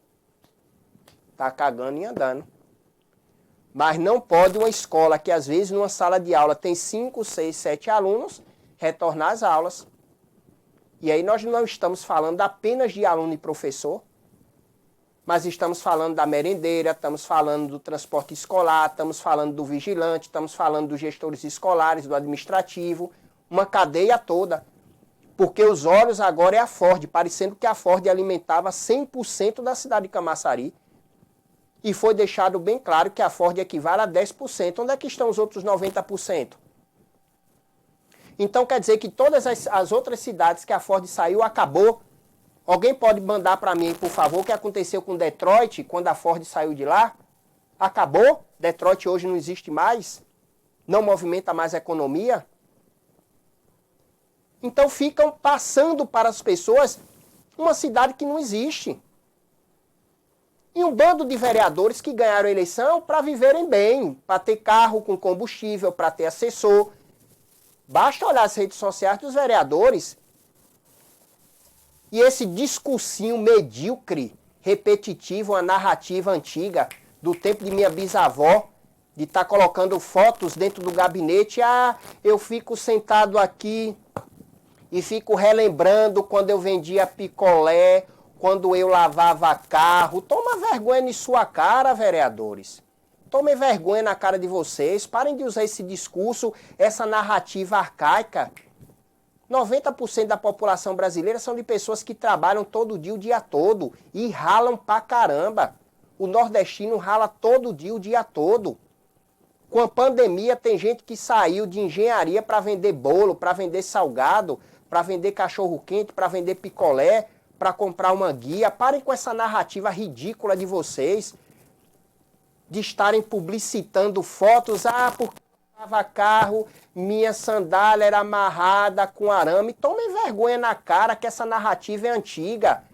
Tá cagando e andando. Mas não pode uma escola que às vezes numa sala de aula tem 5, 6, 7 alunos retornar às aulas. E aí nós não estamos falando apenas de aluno e professor, mas estamos falando da merendeira, estamos falando do transporte escolar, estamos falando do vigilante, estamos falando dos gestores escolares, do administrativo, uma cadeia toda. Porque os olhos agora é a Ford, parecendo que a Ford alimentava 100% da cidade de Camaçari. E foi deixado bem claro que a Ford equivale a 10%. Onde é que estão os outros 90%? Então quer dizer que todas as outras cidades que a Ford saiu, acabou. Alguém pode mandar para mim, por favor, o que aconteceu com Detroit, quando a Ford saiu de lá? Acabou? Detroit hoje não existe mais? Não movimenta mais a economia? Então ficam passando para as pessoas uma cidade que não existe. E um bando de vereadores que ganharam a eleição para viverem bem, para ter carro com combustível, para ter assessor. Basta olhar as redes sociais dos vereadores. E esse discursinho medíocre, repetitivo, uma narrativa antiga, do tempo de minha bisavó, de estar colocando fotos dentro do gabinete. Ah, eu fico sentado aqui e fico relembrando quando eu vendia picolé, quando eu lavava carro. Toma vergonha em sua cara, vereadores. Tomem vergonha na cara de vocês. Parem de usar esse discurso, essa narrativa arcaica. 90% da população brasileira são de pessoas que trabalham todo dia, o dia todo. E ralam pra caramba. O nordestino rala todo dia, o dia todo. Com a pandemia, tem gente que saiu de engenharia para vender bolo, para vender salgado, para vender cachorro-quente, para vender picolé, para comprar uma guia. Parem com essa narrativa ridícula de vocês, de estarem publicitando fotos. Ah, porque eu lavava carro, minha sandália era amarrada com arame. Tomem vergonha na cara que essa narrativa é antiga.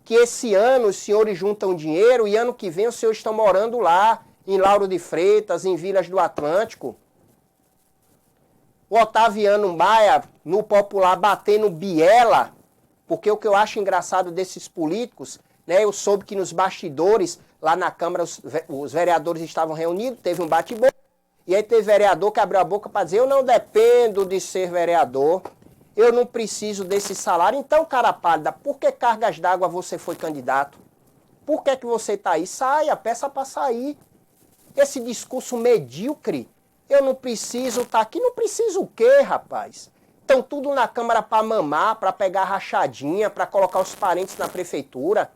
Que esse ano os senhores juntam dinheiro e ano que vem os senhores estão morando lá, em Lauro de Freitas, em Vilas do Atlântico. O Otaviano Maia, no popular, batendo biela, porque o que eu acho engraçado desses políticos, né, eu soube que nos bastidores, lá na Câmara, os vereadores estavam reunidos, teve um bate-boca, e aí teve vereador que abriu a boca para dizer, eu não dependo de ser vereador, eu não preciso desse salário. Então, cara pálida, por que cargas d'água você foi candidato? Por que você está aí? Saia, peça para sair. Esse discurso medíocre, eu não preciso estar aqui. Não preciso o quê, rapaz? Estão tudo na Câmara para mamar, para pegar rachadinha, para colocar os parentes na prefeitura.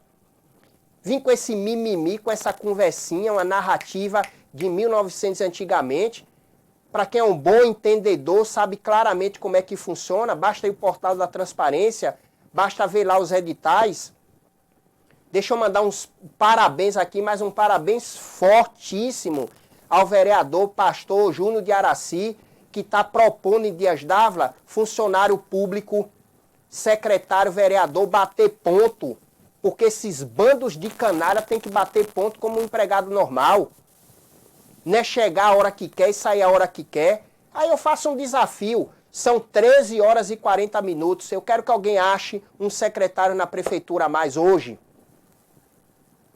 Vim com esse mimimi, com essa conversinha, uma narrativa de 1900 antigamente. Para quem é um bom entendedor, sabe claramente como é que funciona. Basta ir o portal da transparência, basta ver lá os editais. Deixa eu mandar uns parabéns aqui, mas um parabéns fortíssimo ao vereador Pastor Júnior de Araci, que está propondo em Dias Dávila, funcionário público, secretário, vereador, bater ponto. Porque esses bandos de canalha têm que bater ponto como um empregado normal. Não é chegar a hora que quer e sair a hora que quer. Aí eu faço um desafio. São 13 horas e 40 minutos. Eu quero que alguém ache um secretário na prefeitura a mais hoje.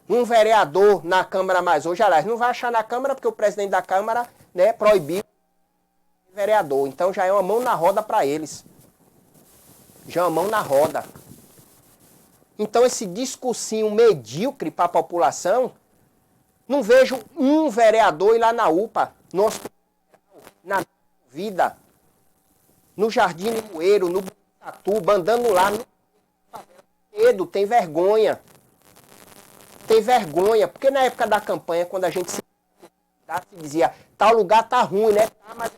Um vereador na Câmara a mais hoje. Aliás, não vai achar na Câmara porque o presidente da Câmara, né, proibiu vereador. Então já é uma mão na roda para eles. Já é uma mão na roda. Então esse discursinho medíocre para a população, não vejo um vereador ir lá na UPA, no hospital, na vida, no Jardim Limoeiro, no Tatuba, andando lá, no medo, tem vergonha. Tem vergonha, porque na época da campanha, quando a gente se dizia, tal lugar tá ruim, né? Mas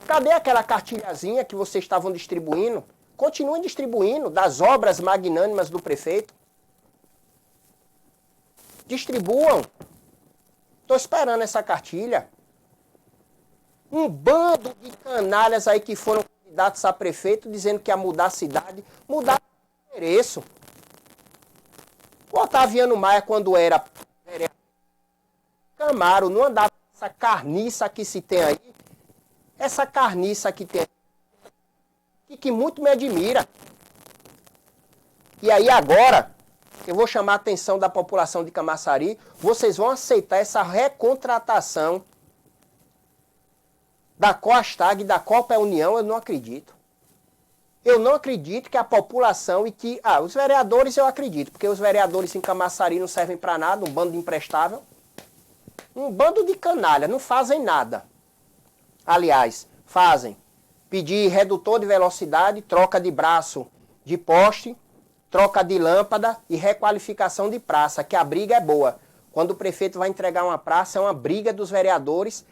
cadê aquela cartilhazinha que vocês estavam distribuindo? Continuem distribuindo das obras magnânimas do prefeito. Distribuam. Estou esperando essa cartilha. Um bando de canalhas aí que foram candidatos a prefeito dizendo que ia mudar a cidade, mudar o endereço. O Otaviano Maia, quando era vereador, Camaro, não andava com essa carniça que se tem aí. Essa carniça que tem e que muito me admira. E aí agora, eu vou chamar a atenção da população de Camaçari, vocês vão aceitar essa recontratação da Coastag e da Copa União, eu não acredito. Eu não acredito que a população e que... os vereadores eu acredito, porque os vereadores em Camaçari não servem para nada, um bando de imprestável. Um bando de canalha, não fazem nada. Aliás, fazem. Pedir redutor de velocidade, troca de braço de poste, troca de lâmpada e requalificação de praça, que a briga é boa. Quando o prefeito vai entregar uma praça, é uma briga dos vereadores,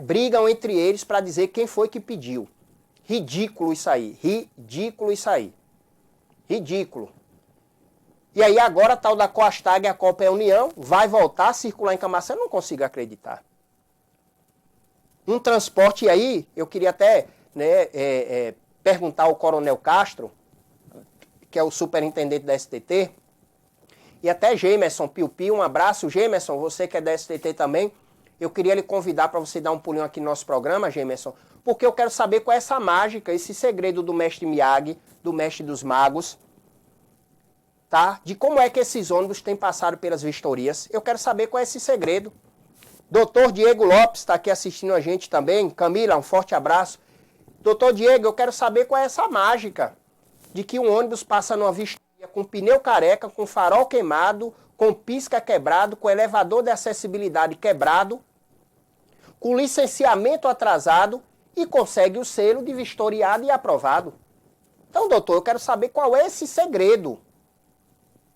brigam entre eles para dizer quem foi que pediu. Ridículo isso aí, ridículo isso aí. Ridículo. E aí agora a tal da Coastag e a Copa é União vai voltar a circular em Camaçari, eu não consigo acreditar. Um transporte aí, eu queria até perguntar ao Coronel Castro, que é o superintendente da STT, e até Gemerson Piu-Piu, um abraço. Gemerson, você que é da STT também, eu queria lhe convidar para você dar um pulinho aqui no nosso programa, Gemerson, porque eu quero saber qual é essa mágica, esse segredo do mestre Miyagi, do mestre dos magos, tá? De como é que esses ônibus têm passado pelas vistorias. Eu quero saber qual é esse segredo. Doutor Diego Lopes está aqui assistindo a gente também. Camila, um forte abraço. Doutor Diego, eu quero saber qual é essa mágica de que um ônibus passa numa vistoria com pneu careca, com farol queimado, com pisca quebrado, com elevador de acessibilidade quebrado, com licenciamento atrasado e consegue o selo de vistoriado e aprovado. Então, doutor, eu quero saber qual é esse segredo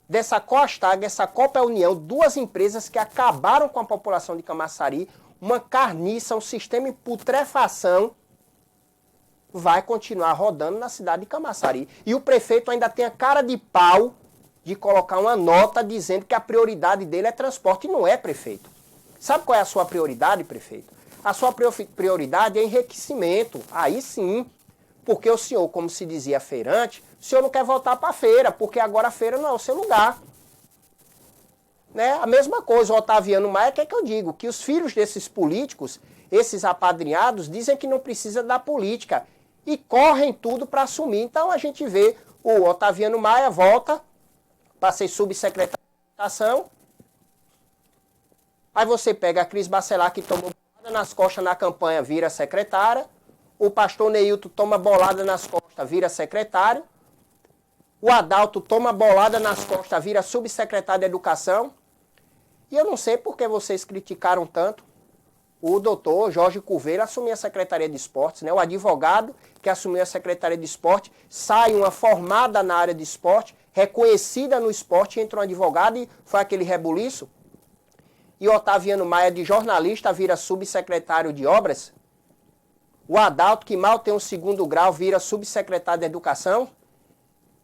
dessa Coastag, essa Copa União, duas empresas que acabaram com a população de Camaçari, uma carniça, um sistema de putrefação, vai continuar rodando na cidade de Camaçari. E o prefeito ainda tem a cara de pau de colocar uma nota dizendo que a prioridade dele é transporte. E não é, prefeito. Sabe qual é a sua prioridade, prefeito? A sua prioridade é enriquecimento. Aí sim, porque o senhor, como se dizia feirante, o senhor não quer voltar para a feira, porque agora a feira não é o seu lugar. Né? A mesma coisa, o Otaviano Maia, que eu digo? Que os filhos desses políticos, esses apadrinhados, dizem que não precisa da política e correm tudo para assumir. Então a gente vê o Otaviano Maia volta para ser subsecretário de Educação. Aí você pega a Cris Bacelar, que tomou bolada nas costas na campanha, vira secretária. O pastor Neilton toma bolada nas costas, vira secretário. O Adalto toma bolada nas costas, vira subsecretário de Educação. E eu não sei por que vocês criticaram tanto o doutor Jorge Couveiro assumiu a Secretaria de Esportes, né? O advogado que assumiu a Secretaria de Esporte, sai uma formada na área de esporte, reconhecida no esporte, entra um advogado e foi aquele rebuliço. E o Otaviano Maia, de jornalista, vira subsecretário de obras. O Adalto, que mal tem um 2º grau, vira subsecretário de Educação.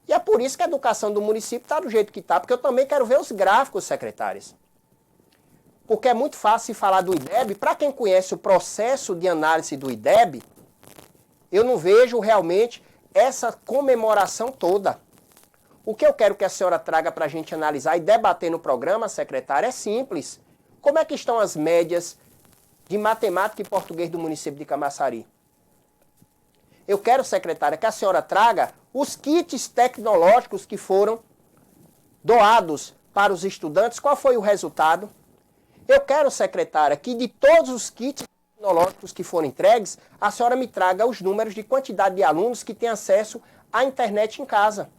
E é por isso que a educação do município está do jeito que está, porque eu também quero ver os gráficos, secretários. Porque é muito fácil falar do IDEB. Para quem conhece o processo de análise do IDEB, eu não vejo realmente essa comemoração toda. O que eu quero que a senhora traga para a gente analisar e debater no programa, secretária, é simples. Como é que estão as médias de matemática e português do município de Camaçari? Eu quero, secretária, que a senhora traga os kits tecnológicos que foram doados para os estudantes. Qual foi o resultado? Eu quero, secretária, que de todos os kits tecnológicos que foram entregues, a senhora me traga os números de quantidade de alunos que têm acesso à internet em casa,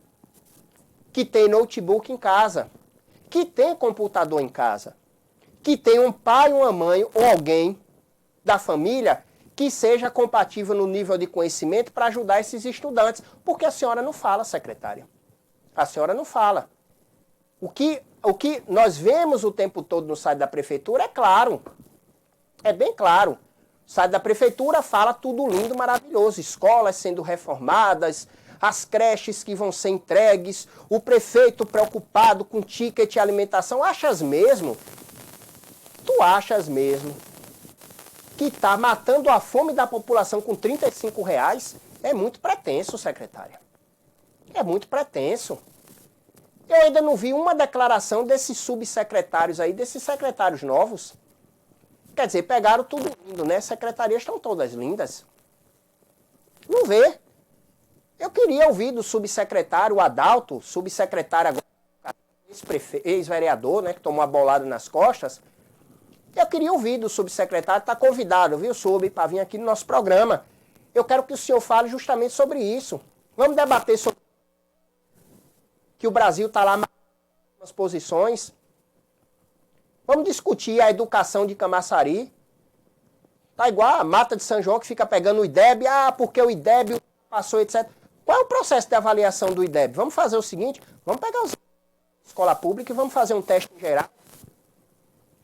que tem notebook em casa, que tem computador em casa, que tem um pai, uma mãe ou alguém da família que seja compatível no nível de conhecimento para ajudar esses estudantes. Porque a senhora não fala, secretária. A senhora não fala. O que nós vemos o tempo todo no site da prefeitura é claro. É bem claro. O site da prefeitura fala tudo lindo, maravilhoso. Escolas sendo reformadas, as creches que vão ser entregues, o prefeito preocupado com ticket e alimentação. Achas mesmo? Tu achas mesmo que está matando a fome da população com R$35? É muito pretenso, secretária. É muito pretenso. Eu ainda não vi uma declaração desses subsecretários aí, desses secretários novos. Quer dizer, pegaram tudo lindo, né? As secretarias estão todas lindas. Não vê. Eu queria ouvir do subsecretário, o Adalto, subsecretário agora, ex-vereador, né, que tomou uma bolada nas costas. Eu queria ouvir do subsecretário, está convidado, viu, sub, para vir aqui no nosso programa. Eu quero que o senhor fale justamente sobre isso. Vamos debater sobre que o Brasil está lá nas posições. Vamos discutir a educação de Camaçari. Tá igual a Mata de São João que fica pegando o IDEB, porque o IDEB passou, etc. Qual é o processo de avaliação do IDEB? Vamos fazer o seguinte, vamos pegar os escola pública e vamos fazer um teste geral.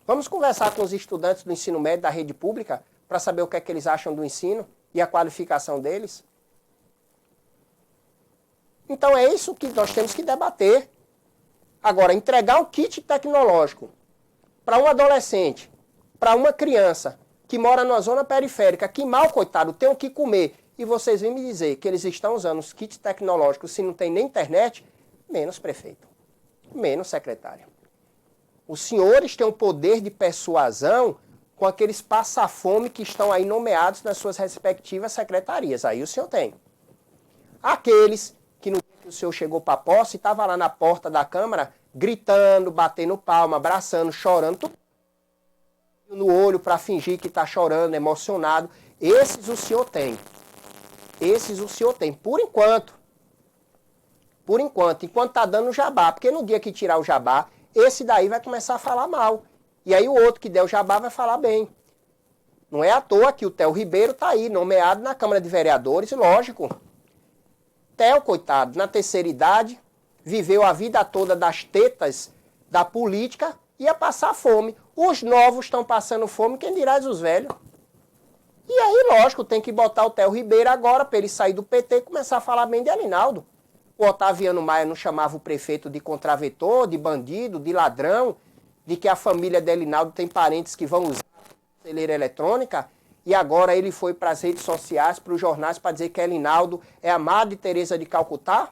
Vamos conversar com os estudantes do ensino médio da rede pública para saber o que é que eles acham do ensino e a qualificação deles. Então é isso que nós temos que debater. Agora, entregar um kit tecnológico para um adolescente, para uma criança que mora numa zona periférica, que mal, coitado, tem o que comer, e vocês vêm me dizer que eles estão usando os kits tecnológicos se não tem nem internet, menos prefeito, menos secretário. Os senhores têm um poder de persuasão com aqueles passa-fome que estão aí nomeados nas suas respectivas secretarias. Aí o senhor tem. Aqueles que no dia que o senhor chegou para a posse, estava lá na porta da Câmara, gritando, batendo palma, abraçando, chorando, tudo no olho para fingir que está chorando, emocionado. Esses o senhor tem. Esses o senhor tem, por enquanto. Por enquanto, enquanto está dando o jabá. Porque no dia que tirar o jabá, esse daí vai começar a falar mal. E aí o outro que der o jabá vai falar bem. Não é à toa que o Theo Ribeiro está aí, nomeado na Câmara de Vereadores, lógico. Theo, coitado, na terceira idade, viveu a vida toda das tetas da política, ia passar fome. Os novos estão passando fome, quem dirá os velhos. E aí, lógico, tem que botar o Theo Ribeiro agora para ele sair do PT e começar a falar bem de Alinaldo. O Otaviano Maia não chamava o prefeito de contraventor, de bandido, de ladrão, de que a família de Alinaldo tem parentes que vão usar a celeira eletrônica, e agora ele foi para as redes sociais, para os jornais, para dizer que Alinaldo é a Madre Teresa de Calcutá?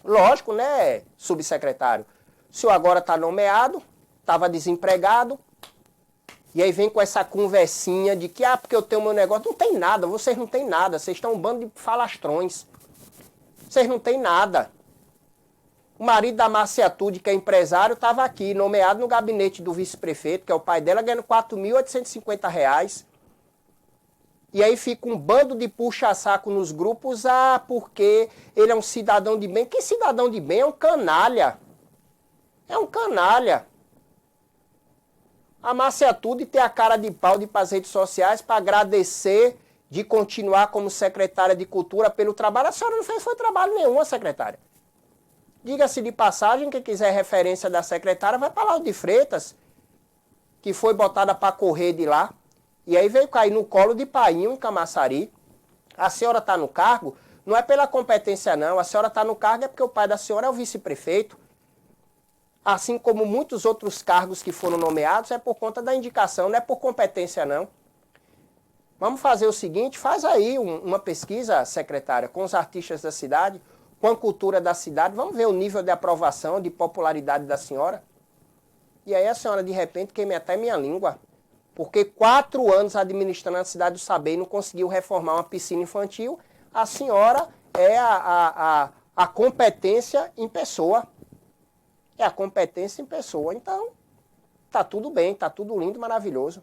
Lógico, né, subsecretário? O senhor agora está nomeado, estava desempregado, e aí vem com essa conversinha de que, porque eu tenho meu negócio. Não tem nada, vocês não têm nada, vocês estão um bando de falastrões. Vocês não têm nada. O marido da Marciatude, que é empresário, estava aqui, nomeado no gabinete do vice-prefeito, que é o pai dela, ganhando R$4.850. E aí fica um bando de puxa-saco nos grupos, porque ele é um cidadão de bem. Que cidadão de bem? É um canalha. É um canalha. amasse tudo e ter a cara de pau de ir para as redes sociais para agradecer de continuar como secretária de Cultura pelo trabalho. A senhora não fez foi trabalho nenhum, secretária. Diga-se de passagem, quem quiser referência da secretária, vai para Lauro de Freitas, que foi botada para correr de lá, e aí veio cair no colo de Painho, em Camaçari. A senhora está no cargo, não é pela competência não, a senhora está no cargo é porque o pai da senhora é o vice-prefeito. Assim como muitos outros cargos que foram nomeados, é por conta da indicação, não é por competência não. Vamos fazer o seguinte, faz aí uma pesquisa, secretária, com os artistas da cidade, com a cultura da cidade, vamos ver o nível de aprovação, de popularidade da senhora. E aí a senhora, de repente, queima até minha língua. Porque 4 anos administrando a cidade do Saber e não conseguiu reformar uma piscina infantil, a senhora é a competência em pessoa. É a competência em pessoa. Então, tá tudo bem, tá tudo lindo, maravilhoso.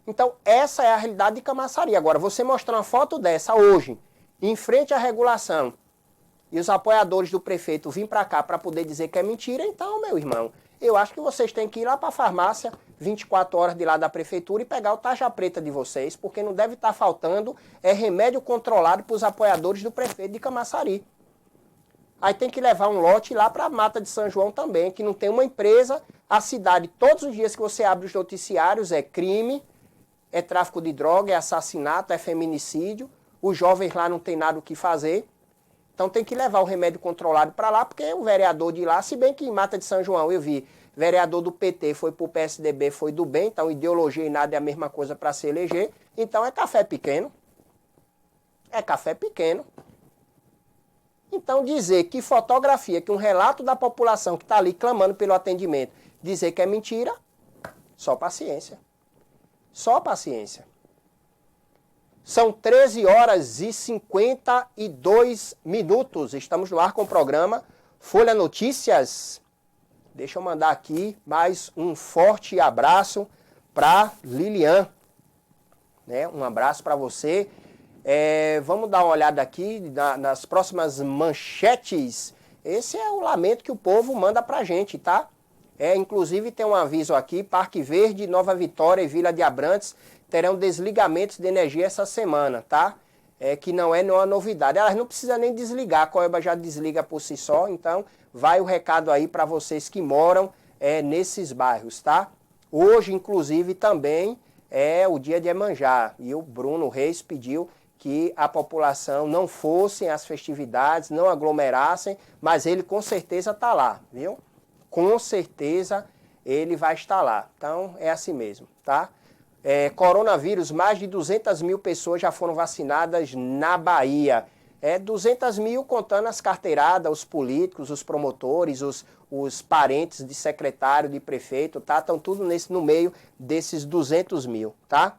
Então, essa é a realidade de Camaçari. Agora, você mostrar uma foto dessa hoje, em frente à regulação, e os apoiadores do prefeito virem para cá para poder dizer que é mentira, então, meu irmão, eu acho que vocês têm que ir lá para a farmácia, 24 horas de lá da prefeitura, e pegar o tarja preta de vocês, porque não deve estar faltando remédio controlado para os apoiadores do prefeito de Camaçari. Aí tem que levar um lote lá para a Mata de São João também, que não tem uma empresa, a cidade, todos os dias que você abre os noticiários, é crime, é tráfico de droga, é assassinato, é feminicídio, os jovens lá não tem nada o que fazer. Então tem que levar o remédio controlado para lá, porque o vereador de lá, se bem que em Mata de São João eu vi, vereador do PT foi para o PSDB, foi do bem, então ideologia e nada é a mesma coisa para se eleger, então é café pequeno. É café pequeno. Então dizer que fotografia, que um relato da população que está ali clamando pelo atendimento, dizer que é mentira, só paciência. Só paciência. São 13 horas e 52 minutos. Estamos no ar com o programa Folha Notícias. Deixa eu mandar aqui mais um forte abraço para Lilian. Né? Um abraço para você. Vamos dar uma olhada aqui nas próximas manchetes. Esse é o lamento que o povo manda para a gente, tá? Inclusive tem um aviso aqui, Parque Verde, Nova Vitória e Vila de Abrantes terão desligamentos de energia essa semana, tá? Que não é nenhuma novidade. Elas não precisam nem desligar, a Coelba já desliga por si só, então vai o recado aí para vocês que moram nesses bairros, tá? Hoje, inclusive, também é o dia de Iemanjá, e o Bruno Reis pediu que a população não fosse às festividades, não aglomerassem, mas ele com certeza está lá, viu? Com certeza ele vai estar lá. Então é assim mesmo, tá? Coronavírus, mais de 200 mil pessoas já foram vacinadas na Bahia. 200 mil contando as carteiradas, os políticos, os promotores, os parentes de secretário, de prefeito, tá? Estão tudo no meio desses 200 mil, tá?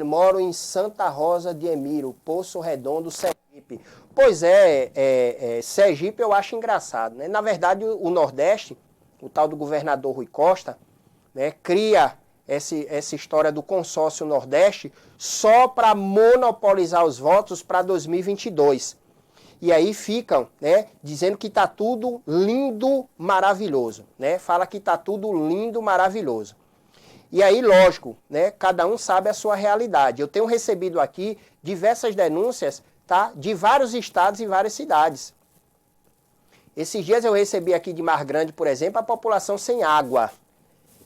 Moro em Santa Rosa de Emiro, Poço Redondo, Sergipe. Pois Sergipe eu acho engraçado, né? Na verdade, o Nordeste, o tal do governador Rui Costa, né, cria essa história do consórcio Nordeste só para monopolizar os votos para 2022. E aí ficam, né, dizendo que está tudo lindo, maravilhoso. Né? Fala que está tudo lindo, maravilhoso. E aí, lógico, né, cada um sabe a sua realidade. Eu tenho recebido aqui diversas denúncias, tá, de vários estados e várias cidades. Esses dias eu recebi aqui de Mar Grande, por exemplo, a população sem água.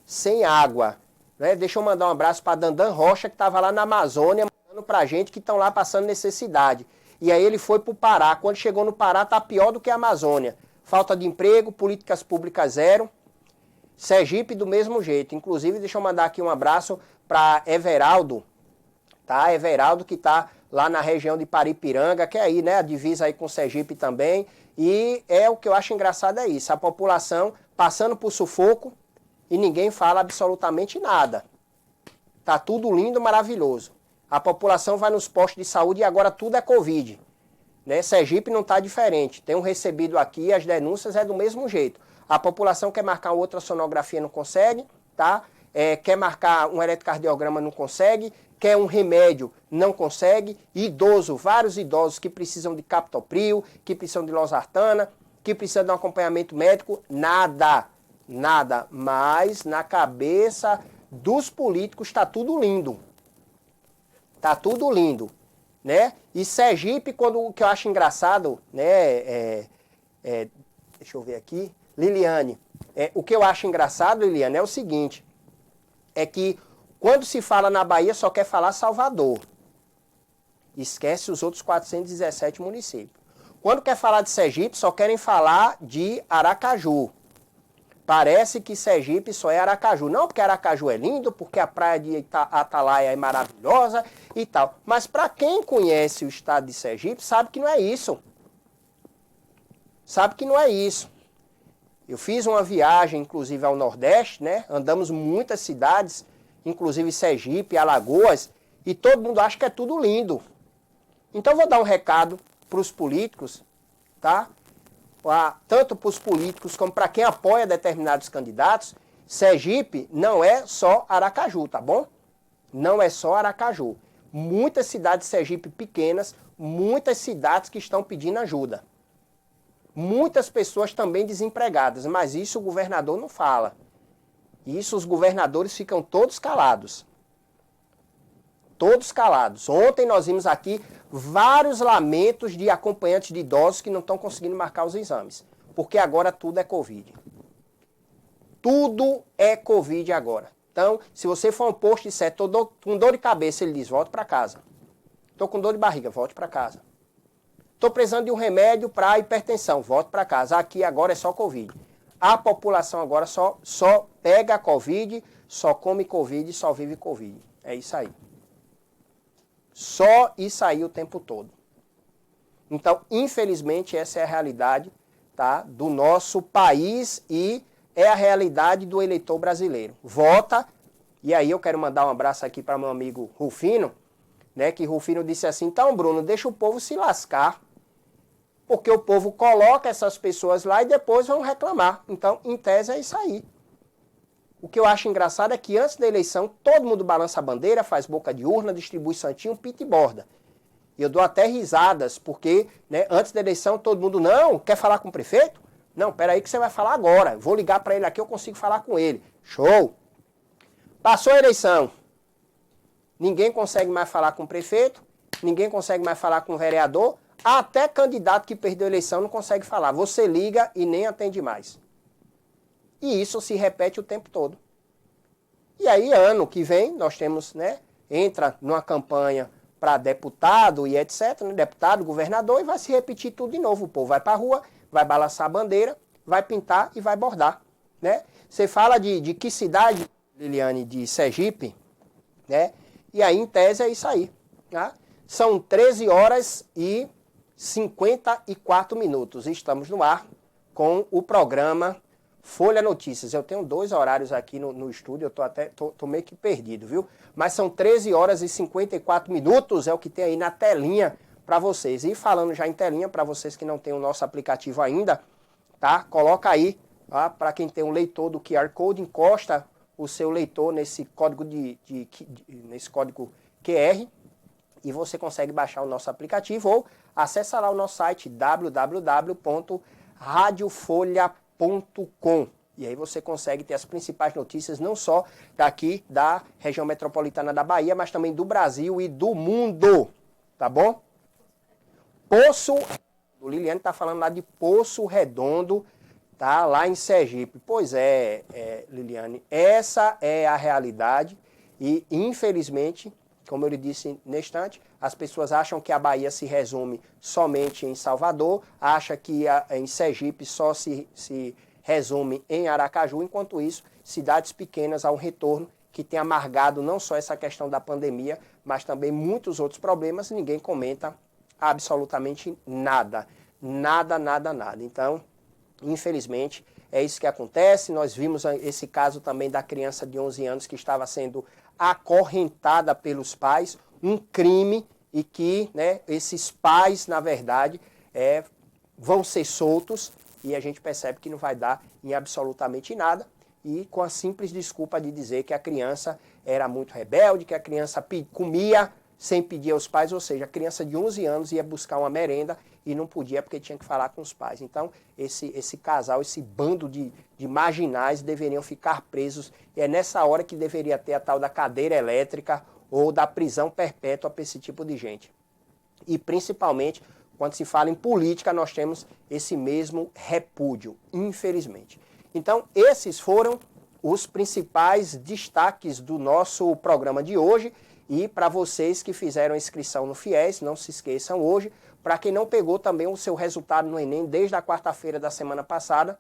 Sem água. Né? Deixa eu mandar um abraço para Dandan Rocha, que estava lá na Amazônia, mandando para a gente que estão lá passando necessidade. E aí ele foi para o Pará. Quando chegou no Pará, está pior do que a Amazônia. Falta de emprego, políticas públicas zero. Sergipe do mesmo jeito. Inclusive, deixa eu mandar aqui um abraço para Everaldo, tá? Everaldo que está lá na região de Paripiranga, que é aí, né? A divisa aí com Sergipe também. E o que eu acho engraçado é isso. A população passando por sufoco e ninguém fala absolutamente nada. Tá tudo lindo, maravilhoso. A população vai nos postos de saúde e agora tudo é Covid. Né? Sergipe não está diferente. Tenho recebido aqui, as denúncias é do mesmo jeito. A população quer marcar outra sonografia, não consegue, tá? Quer marcar um eletrocardiograma, não consegue. Quer um remédio, não consegue. Idoso, vários idosos que precisam de captopril, que precisam de losartana, que precisam de um acompanhamento médico, nada. nada. Mas na cabeça dos políticos está tudo lindo. Tá tudo lindo, né? E Sergipe, o que eu acho engraçado, né? Deixa eu ver aqui, Liliane. O que eu acho engraçado, Liliane, é o seguinte, é que quando se fala na Bahia só quer falar Salvador. Esquece os outros 417 municípios. Quando quer falar de Sergipe, só querem falar de Aracaju. Parece que Sergipe só é Aracaju. Não porque Aracaju é lindo, porque a praia de Atalaia é maravilhosa e tal. Mas para quem conhece o estado de Sergipe, sabe que não é isso. Sabe que não é isso. Eu fiz uma viagem, inclusive, ao Nordeste, né? Andamos muitas cidades, inclusive Sergipe, Alagoas, e todo mundo acha que é tudo lindo. Então, vou dar um recado para os políticos, tá? Tanto para os políticos como para quem apoia determinados candidatos. Sergipe não é só Aracaju, tá bom? Não é só Aracaju. Muitas cidades de Sergipe pequenas, muitas cidades que estão pedindo ajuda. Muitas pessoas também desempregadas, mas isso o governador não fala. Isso os governadores ficam todos calados. Todos calados. Ontem nós vimos aqui vários lamentos de acompanhantes de idosos que não estão conseguindo marcar os exames. Porque agora tudo é Covid. Tudo é Covid agora. Então, se você for a um posto e disser, estou com dor de cabeça, ele diz, volte para casa. Estou com dor de barriga, volte para casa. Estou precisando de um remédio para hipertensão, volte para casa. Aqui agora é só Covid. A população agora só pega Covid, só come Covid, só vive Covid. É isso aí. Só isso aí o tempo todo. Então, infelizmente, essa é a realidade, tá, do nosso país e é a realidade do eleitor brasileiro. Vota, e aí eu quero mandar um abraço aqui para meu amigo Rufino, né, que Rufino disse assim, então, Bruno, deixa o povo se lascar, porque o povo coloca essas pessoas lá e depois vão reclamar. Então, em tese, é isso aí. O que eu acho engraçado é que antes da eleição, todo mundo balança a bandeira, faz boca de urna, distribui santinho, pita e borda. E eu dou até risadas, porque, né, antes da eleição todo mundo, não, quer falar com o prefeito? Não, peraí que você vai falar agora. Vou ligar para ele aqui, eu consigo falar com ele. Show! Passou a eleição. Ninguém consegue mais falar com o prefeito, ninguém consegue mais falar com o vereador, até candidato que perdeu a eleição não consegue falar. Você liga e nem atende mais. E isso se repete o tempo todo. E aí, ano que vem, nós temos, né, entra numa campanha para deputado e etc, né, deputado, governador, e vai se repetir tudo de novo. O povo vai para a rua, vai balançar a bandeira, vai pintar e vai bordar, né? Você fala de que cidade, Liliane, de Sergipe, né? E aí, em tese, é isso aí. Tá? São 13 horas e 54 minutos. Estamos no ar com o programa Folha Notícias. Eu tenho 2 horários aqui no estúdio, eu tô meio que perdido, viu? Mas são 13 horas e 54 minutos, é o que tem aí na telinha para vocês. E falando já em telinha, para vocês que não tem o nosso aplicativo ainda, tá? Coloca aí, tá? Para quem tem um leitor do QR Code, encosta o seu leitor nesse código nesse código QR e você consegue baixar o nosso aplicativo ou acessa lá o nosso site www.radiofolha.com e aí você consegue ter as principais notícias não só daqui da região metropolitana da Bahia, mas também do Brasil e do mundo, tá bom? O Liliane está falando lá de Poço Redondo, tá? Lá em Sergipe. Pois Liliane, essa é a realidade e, infelizmente, como eu lhe disse neste instante, as pessoas acham que a Bahia se resume somente em Salvador, acham que em Sergipe só se resume em Aracaju, enquanto isso, cidades pequenas há um retorno que tem amargado não só essa questão da pandemia, mas também muitos outros problemas e ninguém comenta absolutamente nada. Nada. Então, infelizmente, é isso que acontece. Nós vimos esse caso também da criança de 11 anos que estava sendo acorrentada pelos pais, um crime e que, né, esses pais, na verdade, vão ser soltos e a gente percebe que não vai dar em absolutamente nada e com a simples desculpa de dizer que a criança era muito rebelde, que a criança comia sem pedir aos pais, ou seja, a criança de 11 anos ia buscar uma merenda e não podia porque tinha que falar com os pais. Então, esse casal, esse bando de marginais deveriam ficar presos, e é nessa hora que deveria ter a tal da cadeira elétrica ou da prisão perpétua para esse tipo de gente. E principalmente, quando se fala em política, nós temos esse mesmo repúdio, infelizmente. Então, esses foram os principais destaques do nosso programa de hoje. E para vocês que fizeram a inscrição no FIES, não se esqueçam hoje. Para quem não pegou também o seu resultado no Enem desde a quarta-feira da semana passada,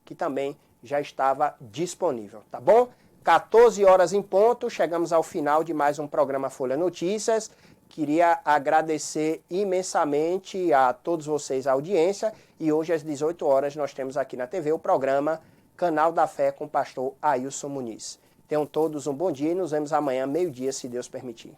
que também já estava disponível, tá bom? 14 horas em ponto, chegamos ao final de mais um programa Folha Notícias. Queria agradecer imensamente a todos vocês a audiência, e hoje às 18 horas nós temos aqui na TV o programa Canal da Fé com o pastor Ailson Muniz. Tenham todos um bom dia e nos vemos amanhã, meio-dia, se Deus permitir.